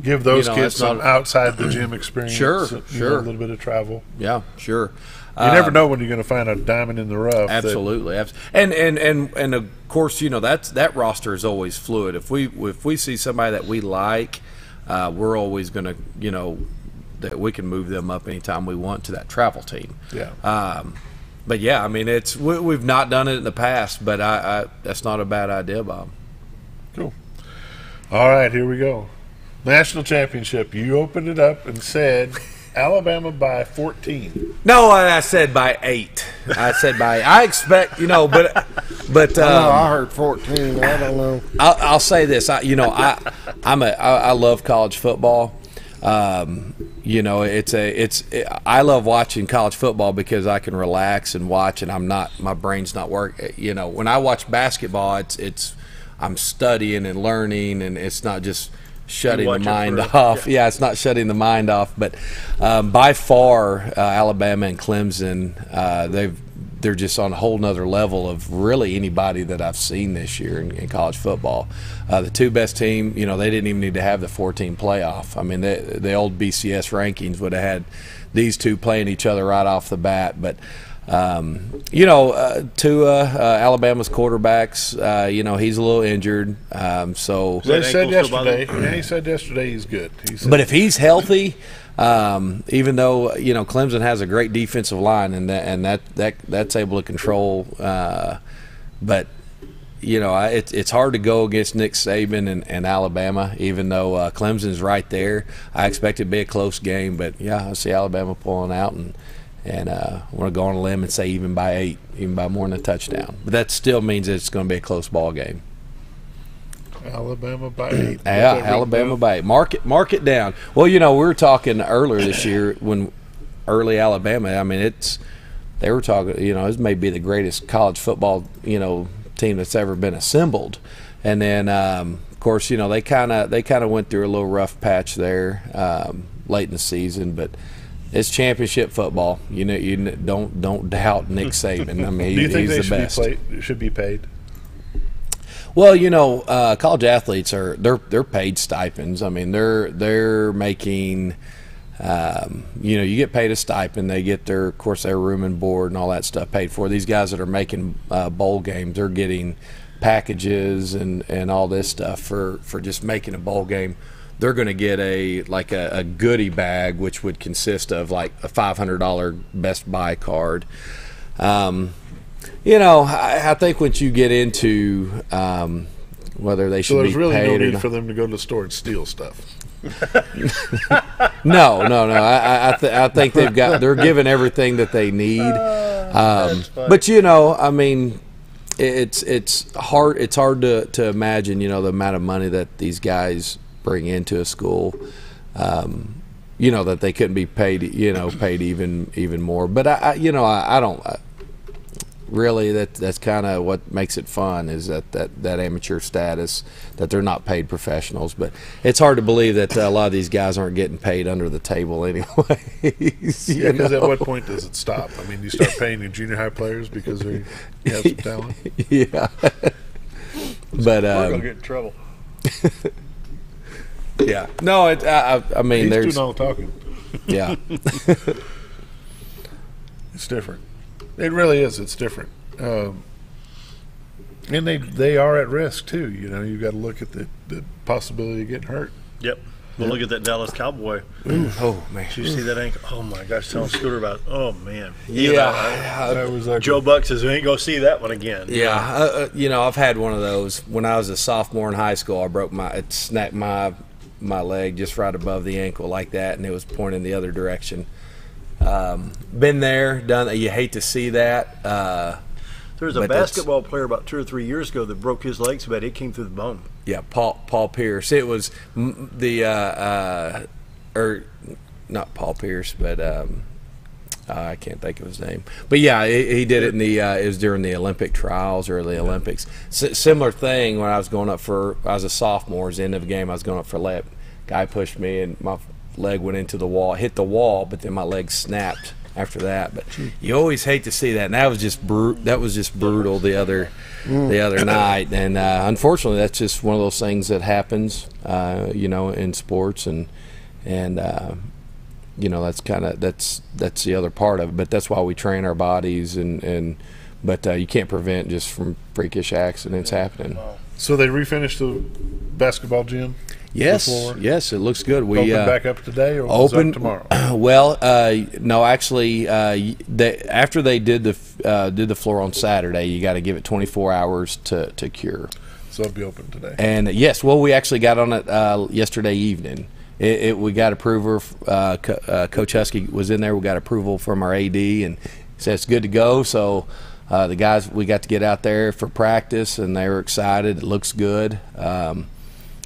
Give those kids some outside the gym experience. Sure. A little bit of travel. Yeah, sure. You never know when you're going to find a diamond in the rough. Absolutely. And of course, that roster is always fluid. If we see somebody that we like, we're always going to, that we can move them up anytime we want to that travel team. Yeah. But yeah, I mean, we've not done it in the past, but that's not a bad idea, Bob. Cool. All right, here we go. National championship. You opened it up and said Alabama by 14. No, I said by 8. I expect, but I heard 14. I don't know. I'll say this. I love college football. I love watching college football because I can relax and watch, and my brain's not working. When I watch basketball, I'm studying and learning, and it's not just shutting the mind off. Yeah, it's not shutting the mind off. But by far, Alabama and Clemson, they're just on a whole nother level of really anybody that I've seen this year in college football. The two best team, you know, they didn't even need to have the 14 playoff. I mean, the old BCS rankings would have had these two playing each other right off the bat. But, you know, Tua, Alabama's quarterbacks, you know, he's a little injured. So they said yesterday, he said yesterday he's good. But if he's healthy, even though, you know, Clemson has a great defensive line and that's able to control, but you know, it's hard to go against Nick Saban and Alabama, even though Clemson's right there. I expect it to be a close game, but yeah, I see Alabama pulling out and I want to go on a limb and say even by 8, even by more than a touchdown. But that still means it's going to be a close ball game. Alabama by 8. Yeah, Alabama by 8. Mark it down. Well, you know, we were talking earlier this year when early Alabama. I mean, they were talking. You know, this may be the greatest college football, you know, team that's ever been assembled. And then, of course, you know, they kind of went through a little rough patch there late in the season, but it's championship football. You know, don't doubt Nick Saban. I mean, do you think he's they the best. Should be paid? Well, you know, college athletes they're paid stipends. I mean, they're making, you know, you get paid a stipend. They get of course, their room and board and all that stuff paid for. These guys that are making bowl games, they're getting packages and all this stuff for just making a bowl game. They're going to get a goodie bag, which would consist of like a $500 Best Buy card. You know, I think once you get into whether they should be paid, so there's really no need or for them to go to the store and steal stuff. No. I think they're given everything that they need. But you know, I mean, it's hard to imagine, you know, the amount of money that these guys bring into a school. You know, that they couldn't be paid, you know, paid even more. But I don't. Really, that's kind of what makes it fun, is that amateur status, that they're not paid professionals. But it's hard to believe that a lot of these guys aren't getting paid under the table anyway. Yeah, because at what point does it stop? I mean, you start paying the junior high players because they have some talent. Yeah. But we're gonna get in trouble. Yeah. No, I mean, He's there's too long talking. Yeah. It's different. It really is. It's different. And they are at risk too. You know, you've got to look at the possibility of getting hurt. Yep. Well, look at that Dallas Cowboy. Oh man! Did you see that ankle? Oh my gosh! Telling Scooter about it. Oh man! Yeah. That was Joe Buck says we ain't gonna see that one again. Yeah. You know, I've had one of those when I was a sophomore in high school. It snapped my leg just right above the ankle like that, and it was pointing the other direction. Been there, done that. You hate to see that. There was a basketball player about 2 or 3 years ago that broke his leg so bad it came through the bone. Yeah, Paul Pierce. It was the or not Paul Pierce, but I can't think of his name. But yeah, he did it in the it was during the Olympic trials or the Olympics. Similar thing when I was going up I was a sophomore. At the end of the game, I was going up for layup. Guy pushed me and my leg went into the wall, hit the wall, but then my leg snapped after that. But you always hate to see that, and that was just brutal the other night. And unfortunately, that's just one of those things that happens, you know, in sports, and you know, that's the other part of it. But that's why we train our bodies, but you can't prevent just from freakish accidents happening. So they refinished the basketball gym. Yes, it looks good. We open back up today, or open tomorrow. Well, no, actually, after they did the floor on Saturday, you got to give it 24 hours to cure. So it'll be open today. And yes, well, we actually got on it yesterday evening. We got approval. Coach Husky was in there. We got approval from our AD, and said it's good to go. So the guys, we got to get out there for practice, and they were excited. It looks good.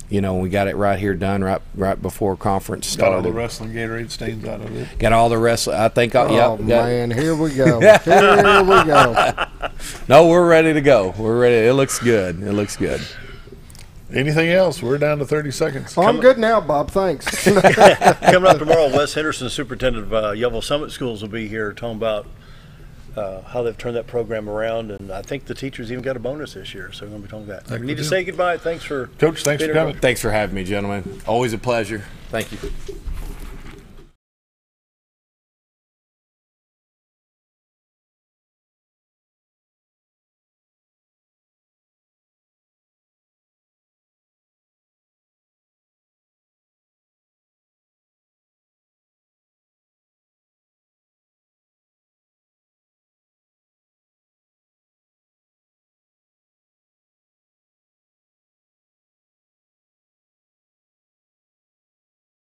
You know, we got it right here done right before conference started. Got all the wrestling Gatorade stains out of it. Got all the wrestling. I think. Man, here we go. Here we go. No, we're ready to go. We're ready. It looks good. Anything else? We're down to 30 seconds. Oh, I'm good now, Bob. Thanks. Coming up tomorrow, Wes Henderson, superintendent of Yellville Summit Schools, will be here talking about how they've turned that program around, and I think the teachers even got a bonus this year, so we're going to be talking about that. We need to say goodbye. Thanks for Coach, thanks for coming. Thanks for having me, gentlemen. Always a pleasure. Thank you.